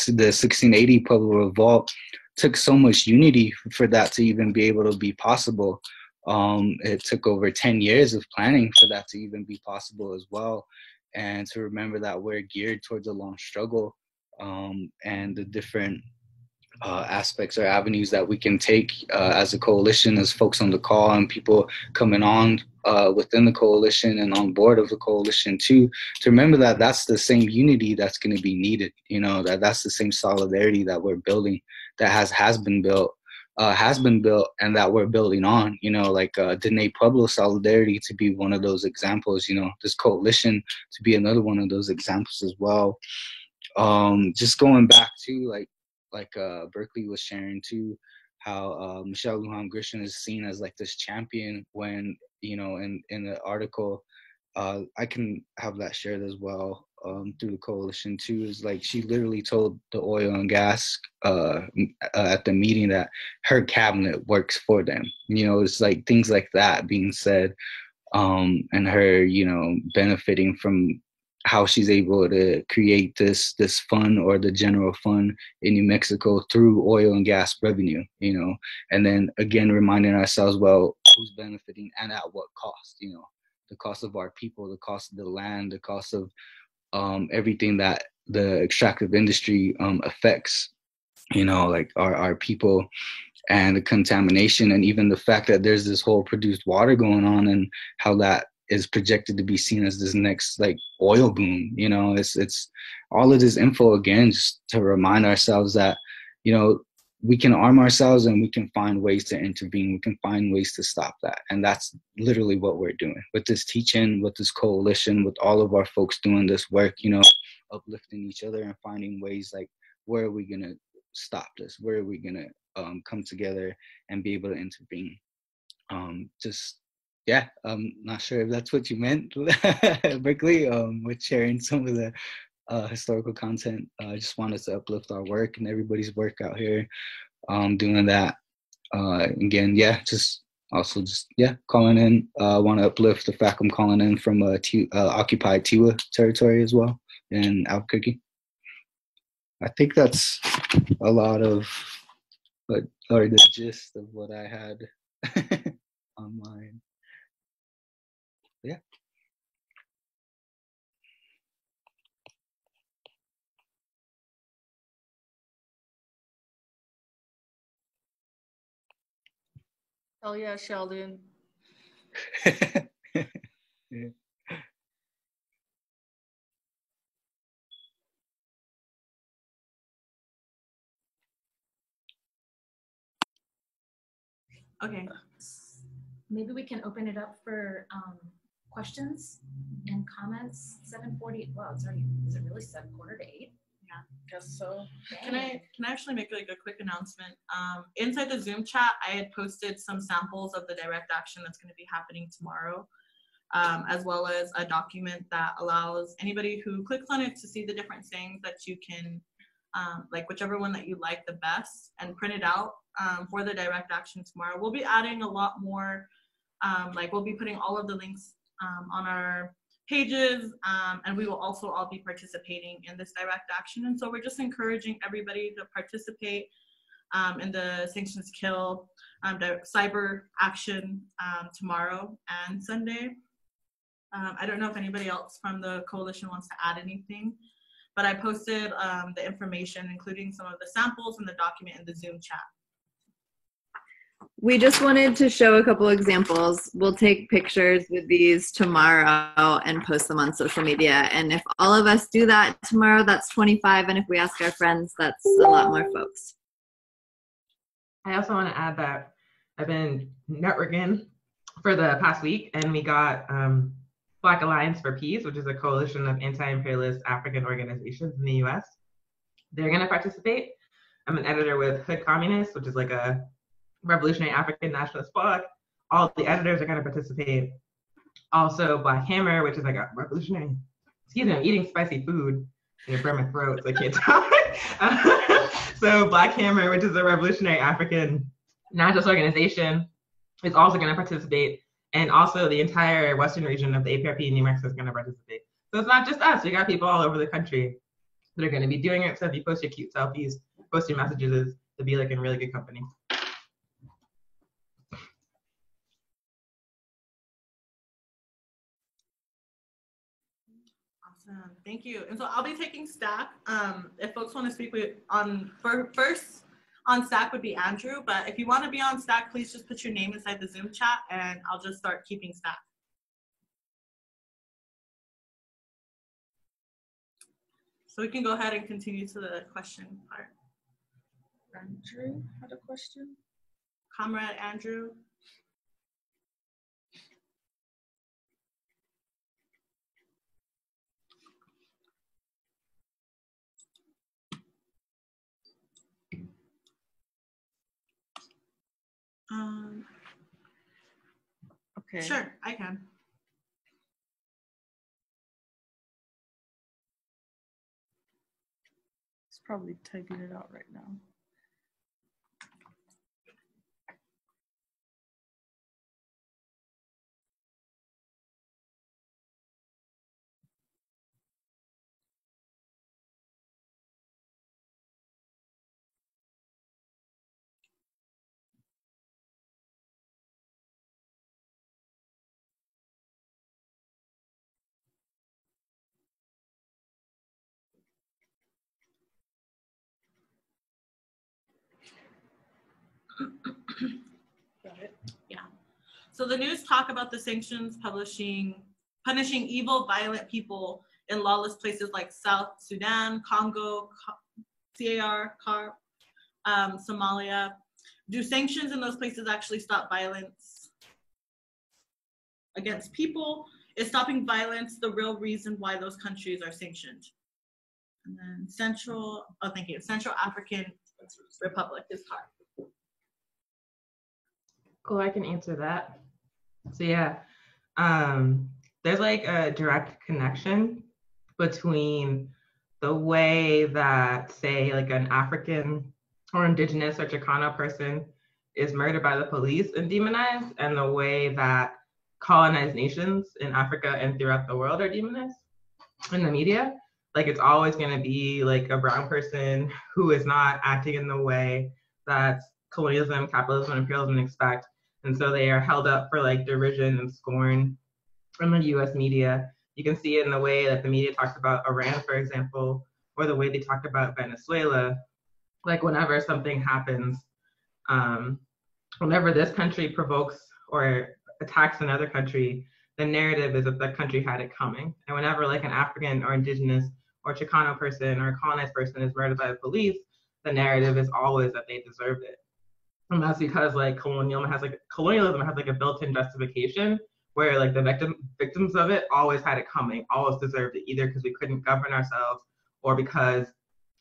the 1680 Pueblo Revolt took so much unity for that to even be able to be possible. It took over 10 years of planning for that to even be possible as well. And to remember that we're geared towards a long struggle, and the different aspects or avenues that we can take as a coalition, as folks on the call and people coming on within the coalition and on board of the coalition too, to remember that that's the same unity that's going to be needed, that's the same solidarity that we're building, that has been built and that we're building on, like Dene Pueblo solidarity to be one of those examples, this coalition to be another one of those examples as well. Just going back to like Berkeley was sharing too, how Michelle Lujan Grisham is seen as like this champion when, in the article, I can have that shared as well through the coalition too, is like she literally told the oil and gas at the meeting that her cabinet works for them. It's like things like that being said, and her, benefiting from how she's able to create this fund, or the general fund in New Mexico, through oil and gas revenue, and then again reminding ourselves, well, who's benefiting and at what cost, the cost of our people, the cost of the land, the cost of everything that the extractive industry affects, like our people, and the contamination, and even the fact that there's this whole produced water going on, and how that is projected to be seen as this next like oil boom. It's all of this info, again, just to remind ourselves that, we can arm ourselves and we can find ways to intervene. We can find ways to stop that. And that's literally what we're doing with this teaching, with this coalition, with all of our folks doing this work, uplifting each other and finding ways like, where are we going to stop this? Where are we going to come together and be able to intervene? Yeah, I'm not sure if that's what you meant, Berkeley, with sharing some of the historical content. I just wanted to uplift our work and everybody's work out here doing that. Again, yeah, just calling in. Want to uplift the fact I'm calling in from occupied Tiwa territory as well in Albuquerque. I think that's a lot of or the gist of what I had on mine. Yeah. Oh yeah, Sheldon. Yeah. Okay. Maybe we can open it up for questions and comments. 7:40. Wow, it's already. Is it really 7:45? Yeah. Guess so. Can I actually make like a quick announcement? Inside the Zoom chat, I had posted some samples of the direct action that's going to be happening tomorrow, as well as a document that allows anybody who clicks on it to see the different things that you can, like whichever one that you like the best, and print it out for the direct action tomorrow. We'll be adding a lot more, like we'll be putting all of the links on our pages, and we will also all be participating in this direct action. And so we're just encouraging everybody to participate in the Sanctions Kill cyber action tomorrow and Sunday. I don't know if anybody else from the coalition wants to add anything, but I posted the information, including some of the samples and the document in the Zoom chat. We just wanted to show a couple examples. We'll take pictures with these tomorrow and post them on social media. And if all of us do that tomorrow, that's 25. And if we ask our friends, that's a lot more folks. I also want to add that I've been networking for the past week, and we got Black Alliance for Peace, which is a coalition of anti-imperialist African organizations in the US. They're going to participate. I'm an editor with Hood Communists, which is like a revolutionary African nationalist blog. All the editors are going to participate. Also, Black Hammer, which is like a revolutionary, excuse me, I'm eating spicy food and it burned my throat, so I can't talk. So Black Hammer, which is a revolutionary African nationalist organization, is also going to participate. And also the entire western region of the APRP in New Mexico is going to participate. So it's not just us. We got people all over the country that are going to be doing it. So if you post your cute selfies, post your messages, to be like in really good company. Awesome, thank you. And so I'll be taking Stack. If folks want to speak first on Stack would be Andrew, but if you want to be on Stack, please just put your name inside the Zoom chat and I'll just start keeping Stack. So we can go ahead and continue to the question part. Andrew had a question. Comrade Andrew. Okay. Sure, I can. He's probably typing it out right now. Got it. Yeah. So the news talk about the sanctions punishing evil, violent people in lawless places like South Sudan, Congo, CAR, Somalia. Do sanctions in those places actually stop violence against people? Is stopping violence the real reason why those countries are sanctioned? And then Central African Republic is hard. Cool, I can answer that. So yeah, there's like a direct connection between the way that, say, like an African or indigenous or Chicano person is murdered by the police and demonized, and the way that colonized nations in Africa and throughout the world are demonized in the media. Like, it's always going to be like a brown person who is not acting in the way that colonialism, capitalism, and imperialism expect. And so they are held up for like derision and scorn from the US media. You can see it in the way that the media talks about Iran, for example, or the way they talk about Venezuela. Like, whenever something happens, whenever this country provokes or attacks another country, the narrative is that the country had it coming. And whenever like an African or indigenous or Chicano person or a colonized person is murdered by the police, the narrative is always that they deserved it. And that's because like colonialism has like a built-in justification where like the victims of it always had it coming, always deserved it, either because we couldn't govern ourselves, or because,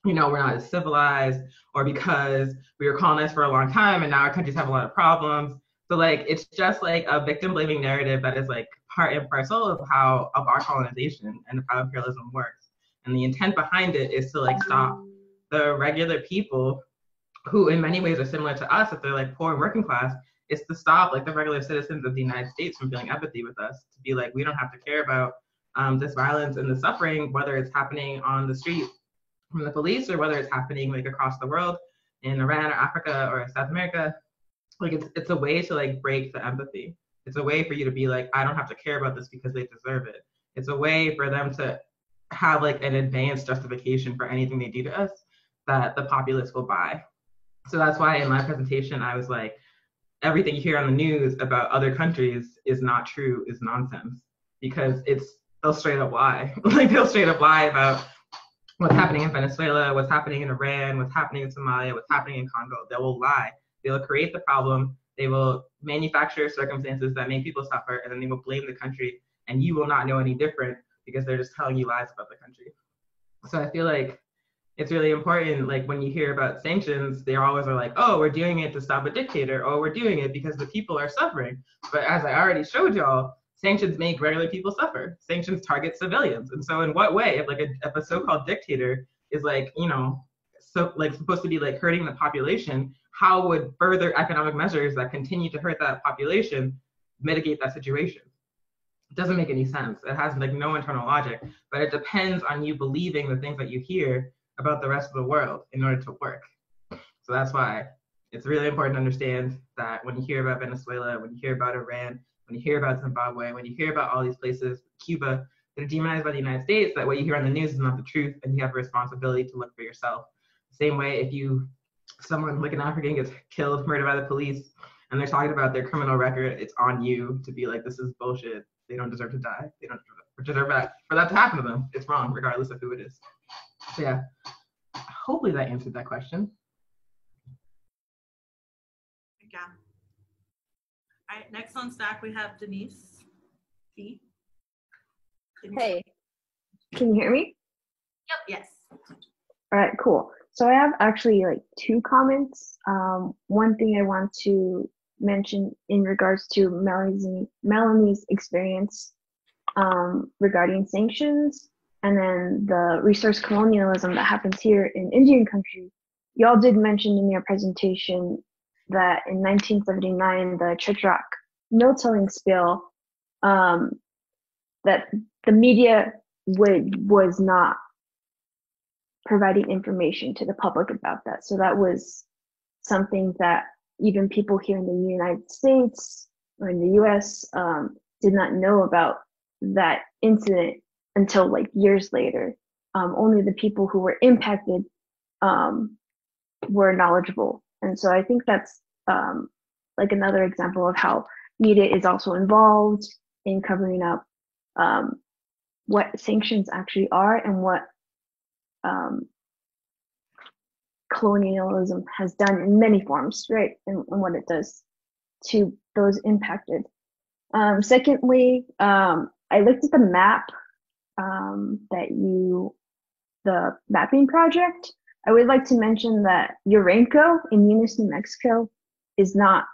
you know, we're not as civilized, or because we were colonized for a long time and now our countries have a lot of problems. So like, it's just like a victim blaming narrative that is like part and parcel of our colonization and of how imperialism works. And the intent behind it is to like stop the regular people who in many ways are similar to us, if they're like poor and working class, is to stop like the regular citizens of the United States from feeling empathy with us, to be like, we don't have to care about this violence and the suffering, whether it's happening on the street from the police or whether it's happening like across the world in Iran or Africa or South America. Like, it's a way to like break the empathy. It's a way for you to be like, I don't have to care about this because they deserve it. It's a way for them to have like an advanced justification for anything they do to us that the populace will buy. So that's why in my presentation, I was like, everything you hear on the news about other countries is not true, is nonsense, because they'll straight up lie. Like, they'll straight up lie about what's happening in Venezuela, what's happening in Iran, what's happening in Somalia, what's happening in Congo. They will lie. They will create the problem. They will manufacture circumstances that make people suffer, and then they will blame the country, and you will not know any different because they're just telling you lies about the country. So I feel like it's really important, like when you hear about sanctions, they always are like, oh, we're doing it to stop a dictator, or we're doing it because the people are suffering. But as I already showed y'all, sanctions make regular people suffer. Sanctions target civilians. And so in what way, if a so-called dictator is like, you know, so like supposed to be like hurting the population, how would further economic measures that continue to hurt that population mitigate that situation? It doesn't make any sense. It has like no internal logic, but it depends on you believing the things that you hear about the rest of the world in order to work. So that's why it's really important to understand that when you hear about Venezuela, when you hear about Iran, when you hear about Zimbabwe, when you hear about all these places, Cuba, that are demonized by the United States, that what you hear on the news is not the truth, and you have a responsibility to look for yourself. Same way, if someone like an African gets killed, murdered by the police, and they're talking about their criminal record, it's on you to be like, this is bullshit. They don't deserve to die. They don't deserve that. For that to happen to them, it's wrong, regardless of who it is. So yeah, hopefully that answered that question. Yeah. All right, next on stack we have Denise. Denise. Hey, can you hear me? Yep. Yes. All right, cool. So I have actually like two comments. One thing I want to mention in regards to Melanie's experience regarding sanctions, and then the resource colonialism that happens here in Indian country. Y'all did mention in your presentation that in 1979, the Chitrak mill tilling spill, that the media was not providing information to the public about that. So that was something that even people here in the United States or in the US did not know about that incident until like years later. Only the people who were impacted were knowledgeable. And so I think that's like another example of how media is also involved in covering up what sanctions actually are and what colonialism has done in many forms, right? And what it does to those impacted. Secondly, I looked at the map the mapping project. I would like to mention that Urenco in Muniz, New Mexico is not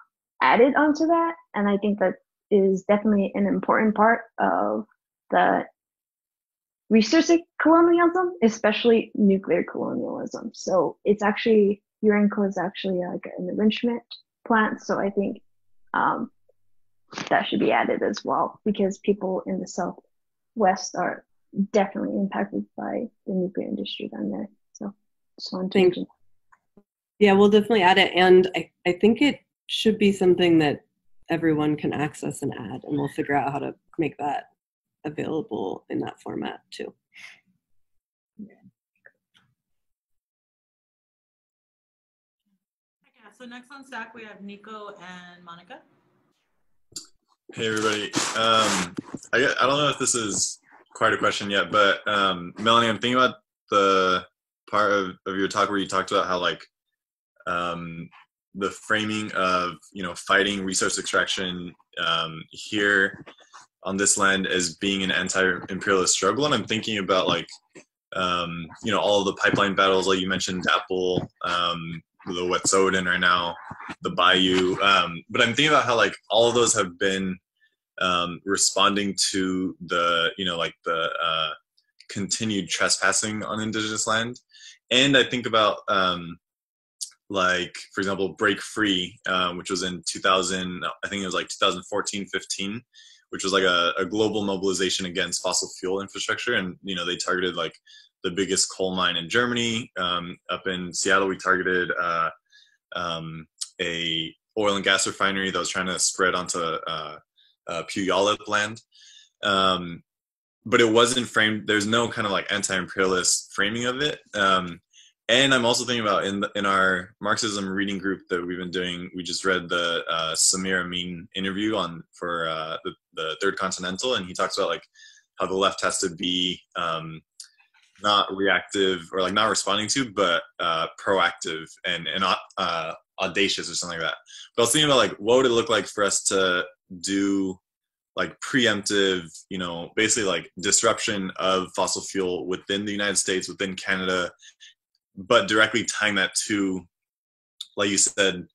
added onto that. And I think that is definitely an important part of the resource colonialism, especially nuclear colonialism. So it's actually, Urenco is actually like an enrichment plant. So I think that should be added as well, because people in the Southwest are definitely impacted by the nuclear industry down there. So just wanted to mention. Yeah, we'll definitely add it. And I think it should be something that everyone can access and add, and we'll figure out how to make that available in that format too. Yeah, so next on stack we have Nico and Monica. Hey everybody. I don't know if this is quite a question yet, but Melanie, I'm thinking about the part of your talk where you talked about how like the framing of, you know, fighting resource extraction here on this land as being an anti-imperialist struggle. And I'm thinking about like, you know, all of the pipeline battles, like you mentioned, Dapple, the Wet'suwet'en right now, the Bayou. But I'm thinking about how like all of those have been responding to the, you know, like the continued trespassing on indigenous land. And I think about like, for example, Break Free, which was in 2000, I think it was like 2014, 15, which was like a global mobilization against fossil fuel infrastructure. And, you know, they targeted like the biggest coal mine in Germany. Up in Seattle, we targeted a oil and gas refinery that was trying to spread onto Puyallup land. But it wasn't framed, there's no kind of like anti-imperialist framing of it. And I'm also thinking about in our Marxism reading group that we've been doing, we just read the Samir Amin interview for the Third Continental, and he talks about like how the left has to be not reactive or like not responding to, but proactive and audacious or something like that. But I was thinking about like what would it look like for us to do like preemptive, you know, basically like disruption of fossil fuel within the United States, within Canada, but directly tying that to, like you said,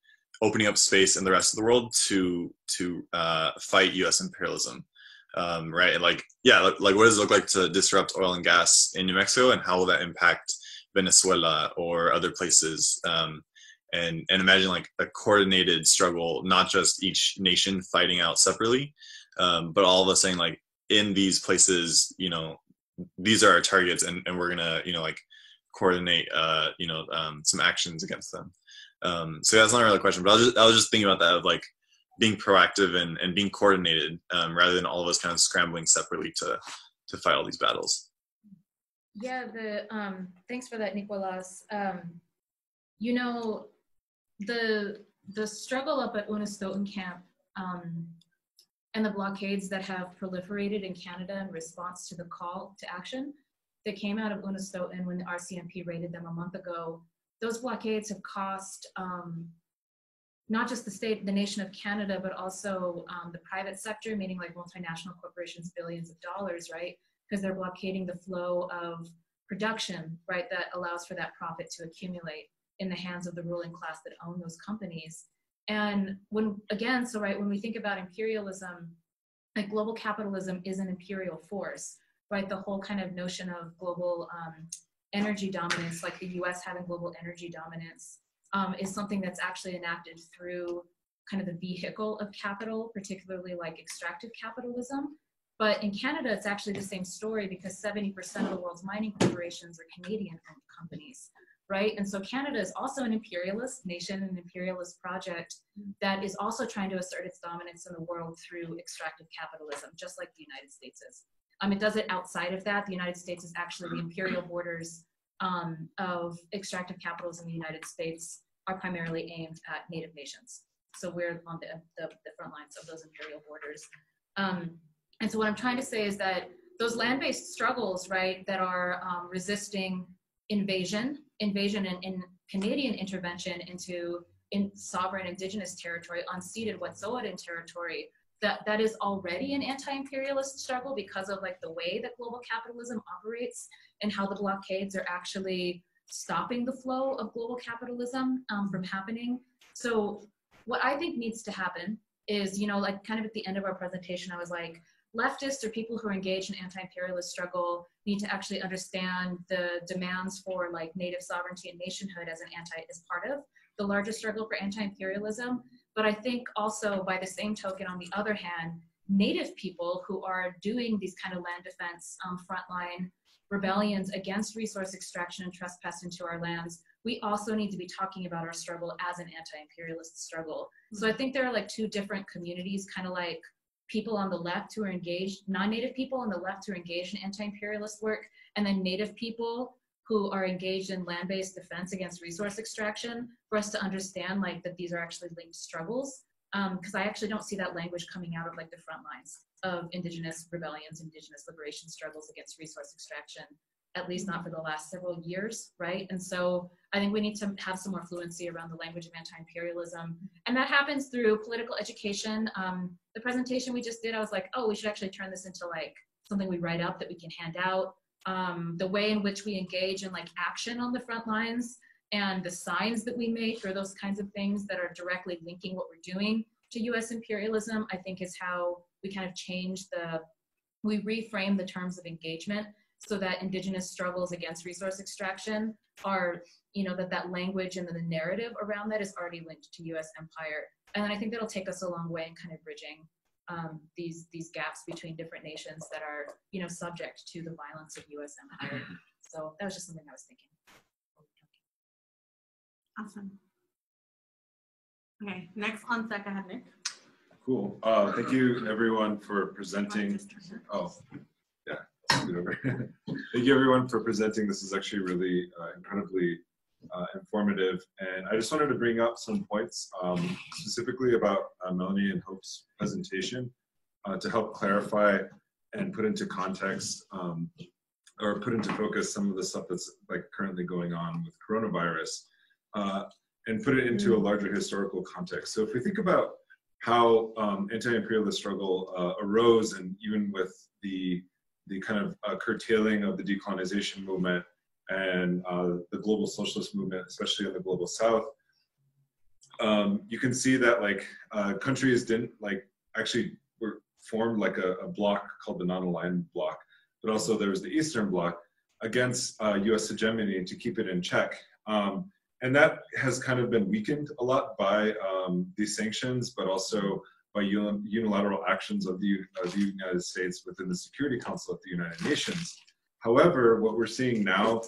opening up space in the rest of the world to fight U.S. imperialism, right? And like, yeah, like what does it look like to disrupt oil and gas in New Mexico, and how will that impact Venezuela or other places? And imagine like a coordinated struggle, not just each nation fighting out separately, but all of us saying like, in these places, you know, these are our targets, and we're gonna, you know, like coordinate, you know, some actions against them. So that's not really a question, but I was just thinking about that, of like being proactive and being coordinated, rather than all of us kind of scrambling separately to fight all these battles. Yeah, thanks for that, Nicolas. You know, the struggle up at Unistoten camp and the blockades that have proliferated in Canada in response to the call to action that came out of Unistoten when the RCMP raided them a month ago, those blockades have cost not just the nation of Canada, but also the private sector, meaning like multinational corporations, billions of dollars, right? Because they're blockading the flow of production, right? That allows for that profit to accumulate in the hands of the ruling class that own those companies. And when we think about imperialism, like global capitalism is an imperial force, right? The whole kind of notion of global energy dominance, like the US having global energy dominance, is something that's actually enacted through kind of the vehicle of capital, particularly like extractive capitalism. But in Canada, it's actually the same story, because 70% of the world's mining corporations are Canadian-owned companies, right? And so Canada is also an imperialist nation, an imperialist project that is also trying to assert its dominance in the world through extractive capitalism, just like the United States is. It does it outside of that. The United States is actually the imperial borders of extractive capitalism in the United States are primarily aimed at Native nations. So we're on the front lines of those imperial borders. And so what I'm trying to say is that those land-based struggles, right, that are resisting invasion and Canadian intervention into sovereign indigenous territory, unceded Wet'suwet'en territory, that is already an anti-imperialist struggle because of like the way that global capitalism operates and how the blockades are actually stopping the flow of global capitalism from happening. So what I think needs to happen is, you know, like kind of at the end of our presentation, I was like, leftists or people who are engaged in anti-imperialist struggle need to actually understand the demands for like native sovereignty and nationhood as part of the larger struggle for anti-imperialism. But I think also by the same token, on the other hand, native people who are doing these kind of land defense frontline rebellions against resource extraction and trespass into our lands, we also need to be talking about our struggle as an anti-imperialist struggle. So I think there are like two different communities, kind of like people on the left who are engaged, non-native people on the left who are engaged in anti-imperialist work, and then native people who are engaged in land-based defense against resource extraction, for us to understand like that these are actually linked struggles. Because I actually don't see that language coming out of like the front lines of indigenous rebellions, indigenous liberation struggles against resource extraction, at least not for the last several years, right? And so I think we need to have some more fluency around the language of anti-imperialism. And that happens through political education. The presentation we just did, I was like, oh, we should actually turn this into like something we write up that we can hand out. The way in which we engage in like action on the front lines and the signs that we make, or those kinds of things that are directly linking what we're doing to US imperialism, I think is how we kind of change we reframe the terms of engagement so that indigenous struggles against resource extraction are, you know, that language and the narrative around that is already linked to US empire. And I think that'll take us a long way in kind of bridging these gaps between different nations that are, you know, subject to the violence of US empire. So that was just something I was thinking. Awesome. Okay, next on SEC, I have Nick. Cool. Thank you everyone for presenting. Oh, yeah. Thank you everyone for presenting. This is actually really incredibly informative. And I just wanted to bring up some points specifically about Melanie and Hope's presentation to help clarify and put into context or put into focus some of the stuff that's like currently going on with coronavirus and put it into a larger historical context. So if we think about how anti-imperialist struggle arose, and even with the kind of curtailing of the decolonization movement and the global socialist movement, especially in the global south, you can see that like countries didn't like actually were formed like a bloc called the non-aligned bloc, but also there was the Eastern Bloc against US hegemony to keep it in check. And that has kind of been weakened a lot by these sanctions, but also by unilateral actions of the United States within the Security Council of the United Nations. However, what we're seeing now,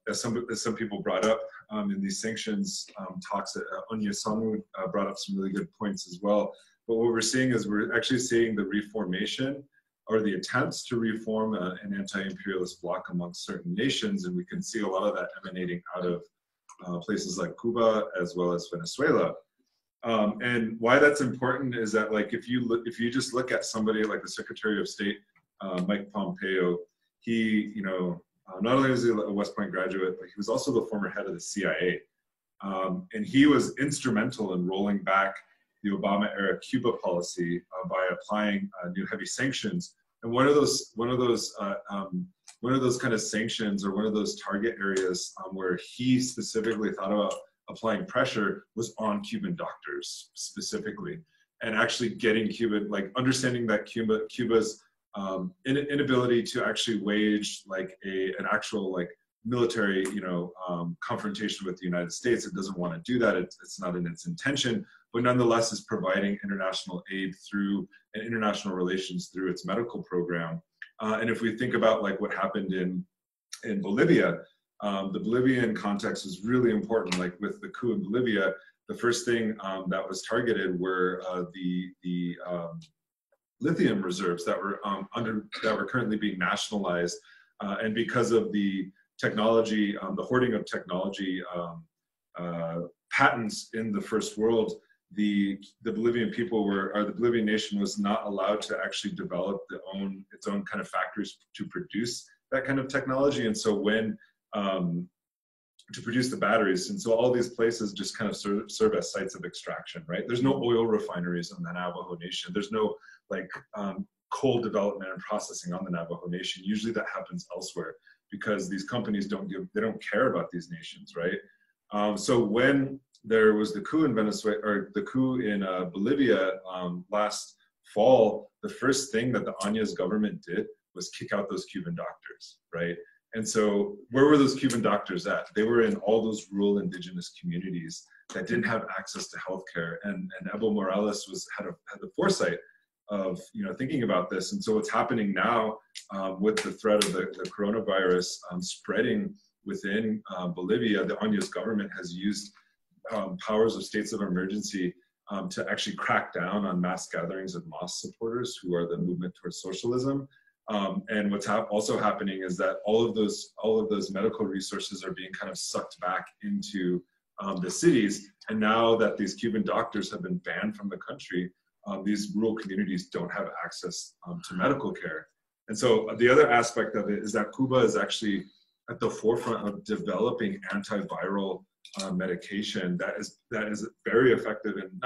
as some people brought up in these sanctions talks, Onya Sanu brought up some really good points as well. But what we're seeing is we're actually seeing the reformation or the attempts to reform an anti-imperialist bloc amongst certain nations, and we can see a lot of that emanating out of places like Cuba as well as Venezuela. And why that's important is that, like, if you just look at somebody like the Secretary of State, Mike Pompeo, he, you know, not only was he a West Point graduate, but he was also the former head of the CIA. And he was instrumental in rolling back the Obama-era Cuba policy by applying new heavy sanctions. And one of those kind of sanctions, or one of those target areas where he specifically thought about applying pressure, was on Cuban doctors specifically, and actually getting Cuba, like understanding that Cuba's inability to actually wage like an actual like military, you know, confrontation with the United States. It doesn't want to do that. It's not in its intention, but nonetheless is providing international aid through and international relations through its medical program. And if we think about like what happened in Bolivia, the Bolivian context is really important. Like with the coup in Bolivia, the first thing that was targeted were the lithium reserves that were currently being nationalized, and because of the technology, the hoarding of technology patents in the first world, the Bolivian people the Bolivian nation was not allowed to actually develop its own kind of factories to produce that kind of technology. And so when to produce the batteries, and so all these places just kind of serve as sites of extraction, right? There's no oil refineries on the Navajo Nation. There's no like coal development and processing on the Navajo Nation. Usually that happens elsewhere because these companies don't care about these nations, right? So when there was the coup in Venezuela, or the coup in Bolivia last fall, the first thing that the Áñez government did was kick out those Cuban doctors, right? And so where were those Cuban doctors at? They were in all those rural indigenous communities that didn't have access to healthcare. And Evo Morales had the foresight of thinking about this. And so what's happening now with the threat of the coronavirus spreading within Bolivia, the Áñez government has used powers of states of emergency to actually crack down on mass gatherings of MAS supporters who are the movement towards socialism. And what's also happening is that all of those medical resources are being kind of sucked back into the cities. And now that these Cuban doctors have been banned from the country, these rural communities don't have access to medical care. And so the other aspect of it is that Cuba is actually at the forefront of developing antiviral medication that is very effective in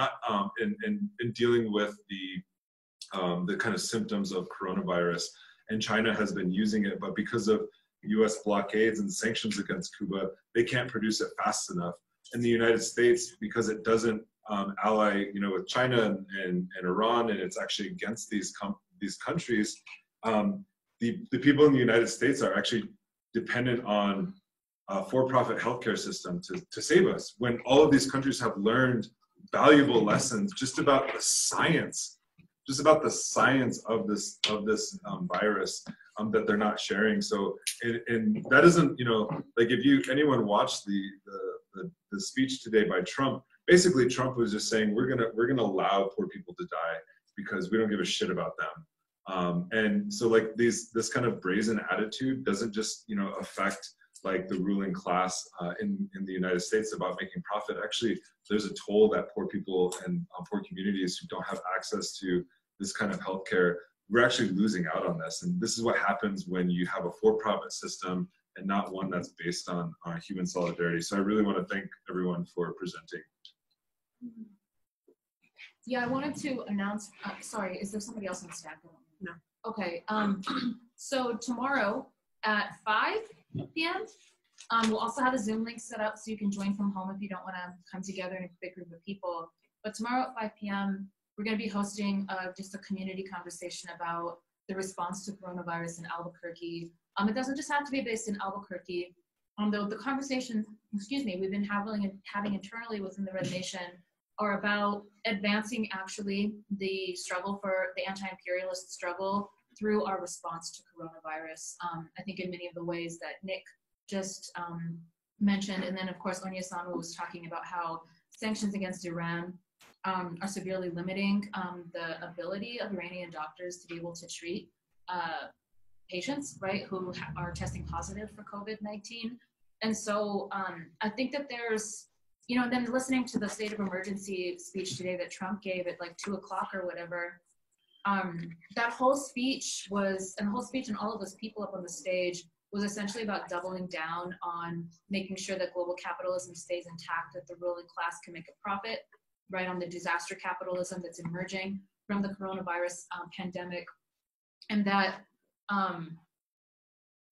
in dealing with the kind of symptoms of coronavirus. And China has been using it, but because of U.S. blockades and sanctions against Cuba, they can't produce it fast enough. In the United States, because it doesn't ally, with China and Iran, and it's actually against these countries, the people in the United States are actually dependent on a for-profit healthcare system to save us. When all of these countries have learned valuable lessons just about the science of this virus that they're not sharing. So, and that isn't, like if anyone watched the speech today by Trump, basically Trump was just saying we're gonna allow poor people to die because we don't give a shit about them. And so like this kind of brazen attitude doesn't just affect like the ruling class in the United States about making profit. Actually, there's a toll that poor people and poor communities who don't have access to this kind of healthcare, we're actually losing out on this. And this is what happens when you have a for-profit system and not one that's based on human solidarity. So I really want to thank everyone for presenting. Yeah, I wanted to announce, sorry, is there somebody else on staff? No. Okay, so tomorrow at 5 p.m., we'll also have a Zoom link set up so you can join from home if you don't want to come together in a big group of people. But tomorrow at 5 p.m., we're going to be hosting just a community conversation about the response to coronavirus in Albuquerque. It doesn't just have to be based in Albuquerque. Though the conversation, we've been having internally within the Red Nation are about advancing actually the struggle for the anti-imperialist struggle through our response to coronavirus. I think in many of the ways that Nick just mentioned, and then of course Onyesanu was talking about how sanctions against Iran are severely limiting the ability of Iranian doctors to be able to treat patients, right, who are testing positive for COVID-19. And so I think that there's, and then listening to the state of emergency speech today that Trump gave at like 2 o'clock or whatever, that whole speech and all of those people up on the stage was essentially about doubling down on making sure that global capitalism stays intact, that the ruling class can make a profit, right, on the disaster capitalism that's emerging from the coronavirus pandemic. And that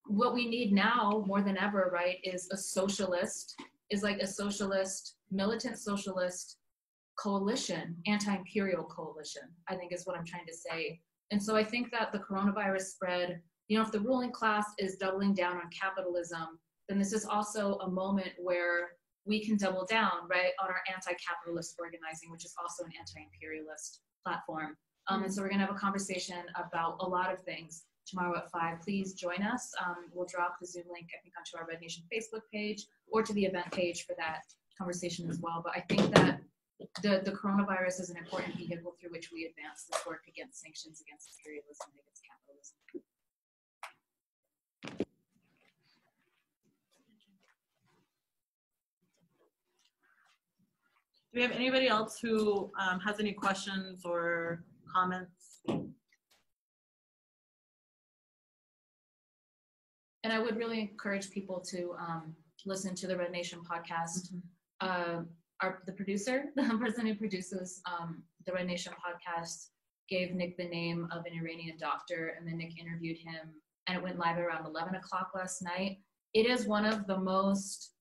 what we need now more than ever, right, is a socialist, militant socialist coalition, anti-imperial coalition, I think is what I'm trying to say. And so I think that the coronavirus spread, if the ruling class is doubling down on capitalism, then this is also a moment where we can double down, right, on our anti-capitalist organizing, which is also an anti-imperialist platform. And so we're gonna have a conversation about a lot of things tomorrow at 5. Please join us. We'll drop the Zoom link, I think, onto our Red Nation Facebook page or to the event page for that conversation as well. But I think that the coronavirus is an important vehicle through which we advance this work against sanctions, against imperialism, and against capitalism. Do we have anybody else who has any questions or comments? And I would really encourage people to listen to the Red Nation podcast. The producer, the person who produces the Red Nation podcast, gave Nick the name of an Iranian doctor, and then Nick interviewed him, and it went live around 11 o'clock last night. It is one of the most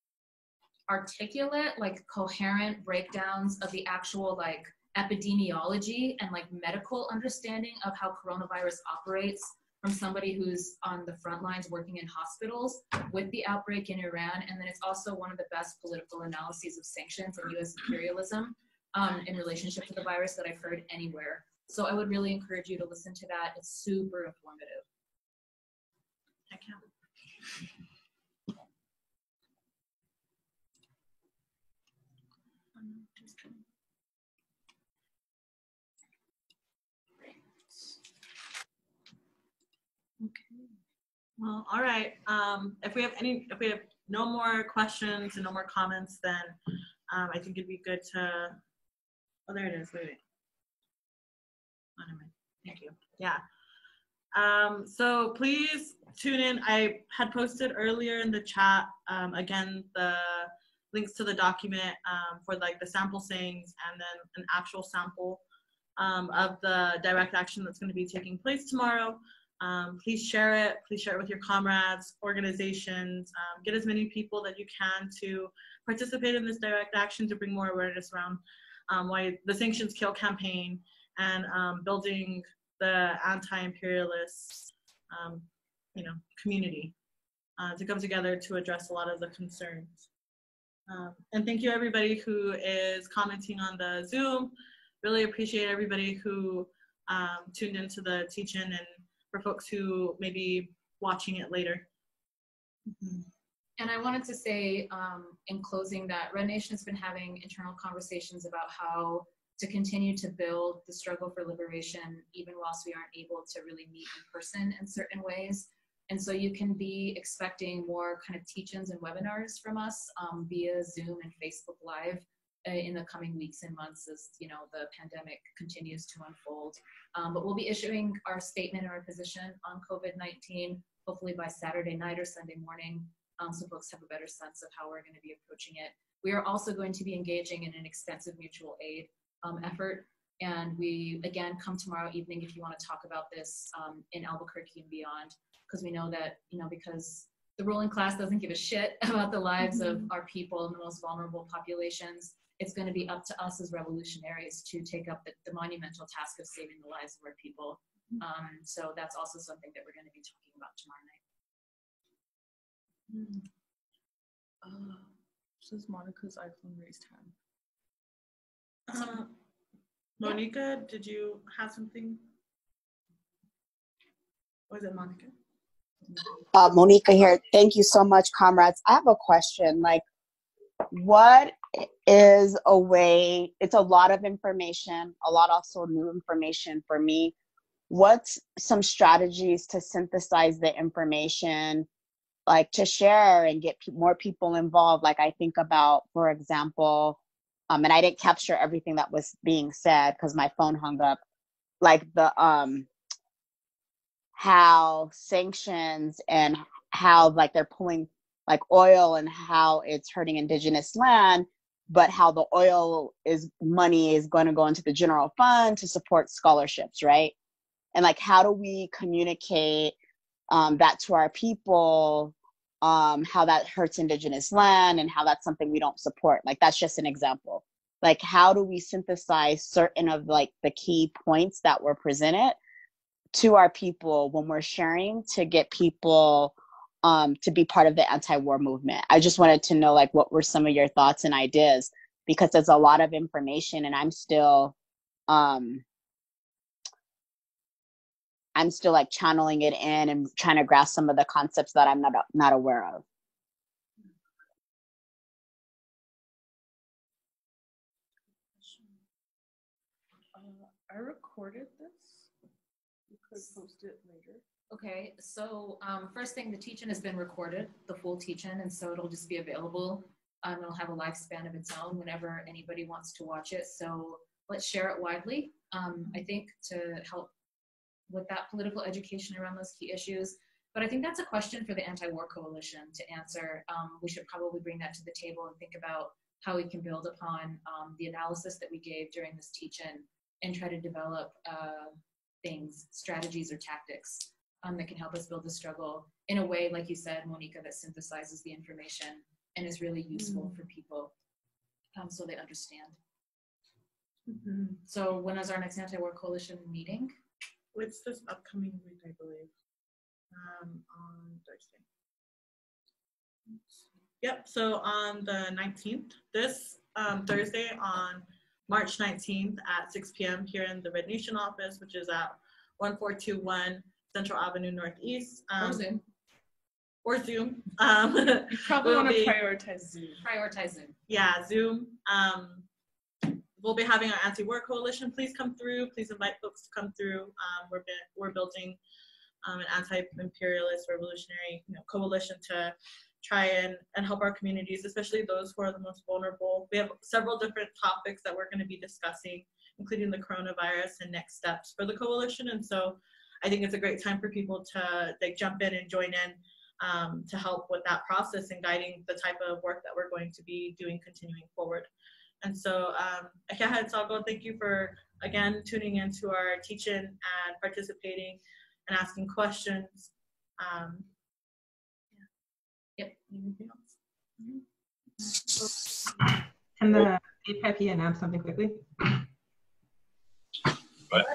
articulate, like coherent breakdowns of the actual like epidemiology and like medical understanding of how coronavirus operates from somebody who's on the front lines working in hospitals with the outbreak in Iran. And then it's also one of the best political analyses of sanctions and US imperialism in relationship to the virus that I've heard anywhere. So I would really encourage you to listen to that. It's super informative. I can't. Okay. Well, all right. If we have no more questions and no more comments, then I think it'd be good to. Oh, there it is. Wait. Oh, never mind. Thank you. Yeah. So please tune in. I had posted earlier in the chat again the links to the document for like the sample sayings and then an actual sample of the direct action that's going to be taking place tomorrow. Please share it. Please share it with your comrades, organizations. Get as many people that you can to participate in this direct action to bring more awareness around why the Sanctions Kill campaign and building the anti-imperialist, community to come together to address a lot of the concerns. And thank you everybody who is commenting on the Zoom. Really appreciate everybody who tuned into the teach-in and for folks who may be watching it later. Mm-hmm. And I wanted to say in closing that Red Nation has been having internal conversations about how to continue to build the struggle for liberation even whilst we aren't able to really meet in person in certain ways. And so you can be expecting more kind of teach-ins and webinars from us via Zoom and Facebook Live in the coming weeks and months as the pandemic continues to unfold. But we'll be issuing our statement and our position on COVID-19 hopefully by Saturday night or Sunday morning, so folks have a better sense of how we're going to be approaching it. We are also going to be engaging in an extensive mutual aid effort, and we again come tomorrow evening if you want to talk about this in Albuquerque and beyond, because we know that because the ruling class doesn't give a shit about the lives of our people and the most vulnerable populations. It's going to be up to us as revolutionaries to take up the monumental task of saving the lives of our people. So that's also something that we're going to be talking about tomorrow night. Says Monica's iPhone raised hand. Monica, did you have something? Was it Monica? Monica here. Thank you so much, comrades. I have a question. What is a way, it's a lot of information, a lot also new information for me. What's some strategies to synthesize the information, to share and get more people involved? I think about, for example, and I didn't capture everything that was being said because my phone hung up, how sanctions and how they're pulling oil and how it's hurting indigenous land, but how the oil money is going to go into the general fund to support scholarships, right? And how do we communicate that to our people, how that hurts indigenous land and how that's something we don't support? That's just an example. How do we synthesize certain of the key points that were presented to our people when we're sharing to get people to be part of the anti-war movement? I just wanted to know what were some of your thoughts and ideas, because there's a lot of information and I'm still channeling it in and trying to grasp some of the concepts that I'm not aware of. I recorded this. You could post it later. Okay, so first thing, the teach-in has been recorded, the full teach-in, and so it'll just be available. It'll have a lifespan of its own whenever anybody wants to watch it. So let's share it widely, I think, to help with that political education around those key issues. But I think that's a question for the Anti-War Coalition to answer. We should probably bring that to the table and think about how we can build upon the analysis that we gave during this teach-in and try to develop things, strategies or tactics that can help us build the struggle in a way, like you said, Monica, that synthesizes the information and is really useful for people so they understand. So when is our next anti-war coalition meeting? It's this upcoming week, I believe, on Thursday. Yep, so on the 19th, this Thursday on March 19th at 6 p.m. here in the Red Nation office, which is at 1421 Central Avenue Northeast. Or Zoom. You probably want to prioritize Zoom. Yeah, Zoom. We'll be having our anti-war coalition. Please come through. Please invite folks to come through. We're building an anti-imperialist revolutionary coalition to try and help our communities, especially those who are the most vulnerable. We have several different topics that we're going to be discussing, including the coronavirus and next steps for the coalition. And so I think it's a great time for people to jump in and join in to help with that process and guiding the type of work that we're going to be doing continuing forward. And so, Akiaha Itsago, thank you for, again, tuning into our teaching and participating and asking questions. Yep. Anything else? Can the APIP announce something quickly? What?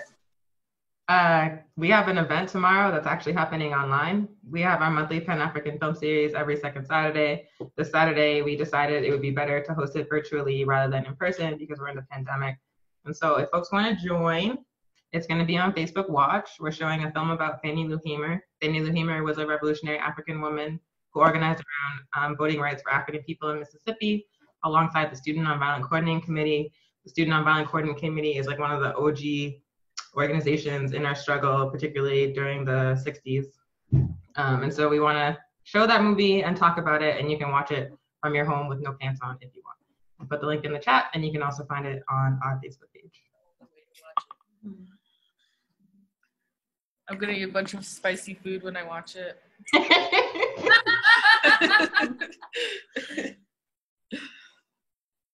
We have an event tomorrow that's actually happening online. We have our monthly Pan-African film series every second Saturday. This Saturday, we decided it would be better to host it virtually rather than in person because we're in the pandemic. And so if folks want to join, it's going to be on Facebook Watch. We're showing a film about Fannie Lou Hamer. Fannie Lou Hamer was a revolutionary African woman who organized around voting rights for African people in Mississippi alongside the Student Nonviolent Coordinating Committee. The Student Nonviolent Coordinating Committee is like one of the OG organizations in our struggle, particularly during the 60s. And so we want to show that movie and talk about it, and you can watch it from your home with no pants on if you want. I'll put the link in the chat, and you can also find it on our Facebook page. I'm gonna eat a bunch of spicy food when I watch it.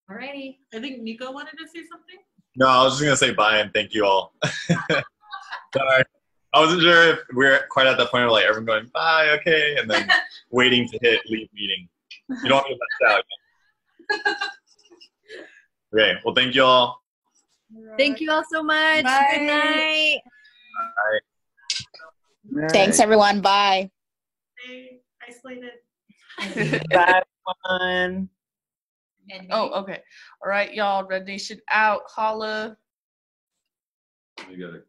Alrighty. I think Nico wanted to say something. No, I was just gonna say bye and thank you all. Sorry, I wasn't sure if we're quite at that point of like everyone going bye, okay, and then waiting to hit leave meeting. You don't want to get left out. Okay, well, thank you all. Thank you all so much. Bye. Good night. Bye. Thanks, everyone. Bye. Stay isolated. Bye, everyone. Oh, okay. All right, y'all. Red Nation out. Holla. You gotta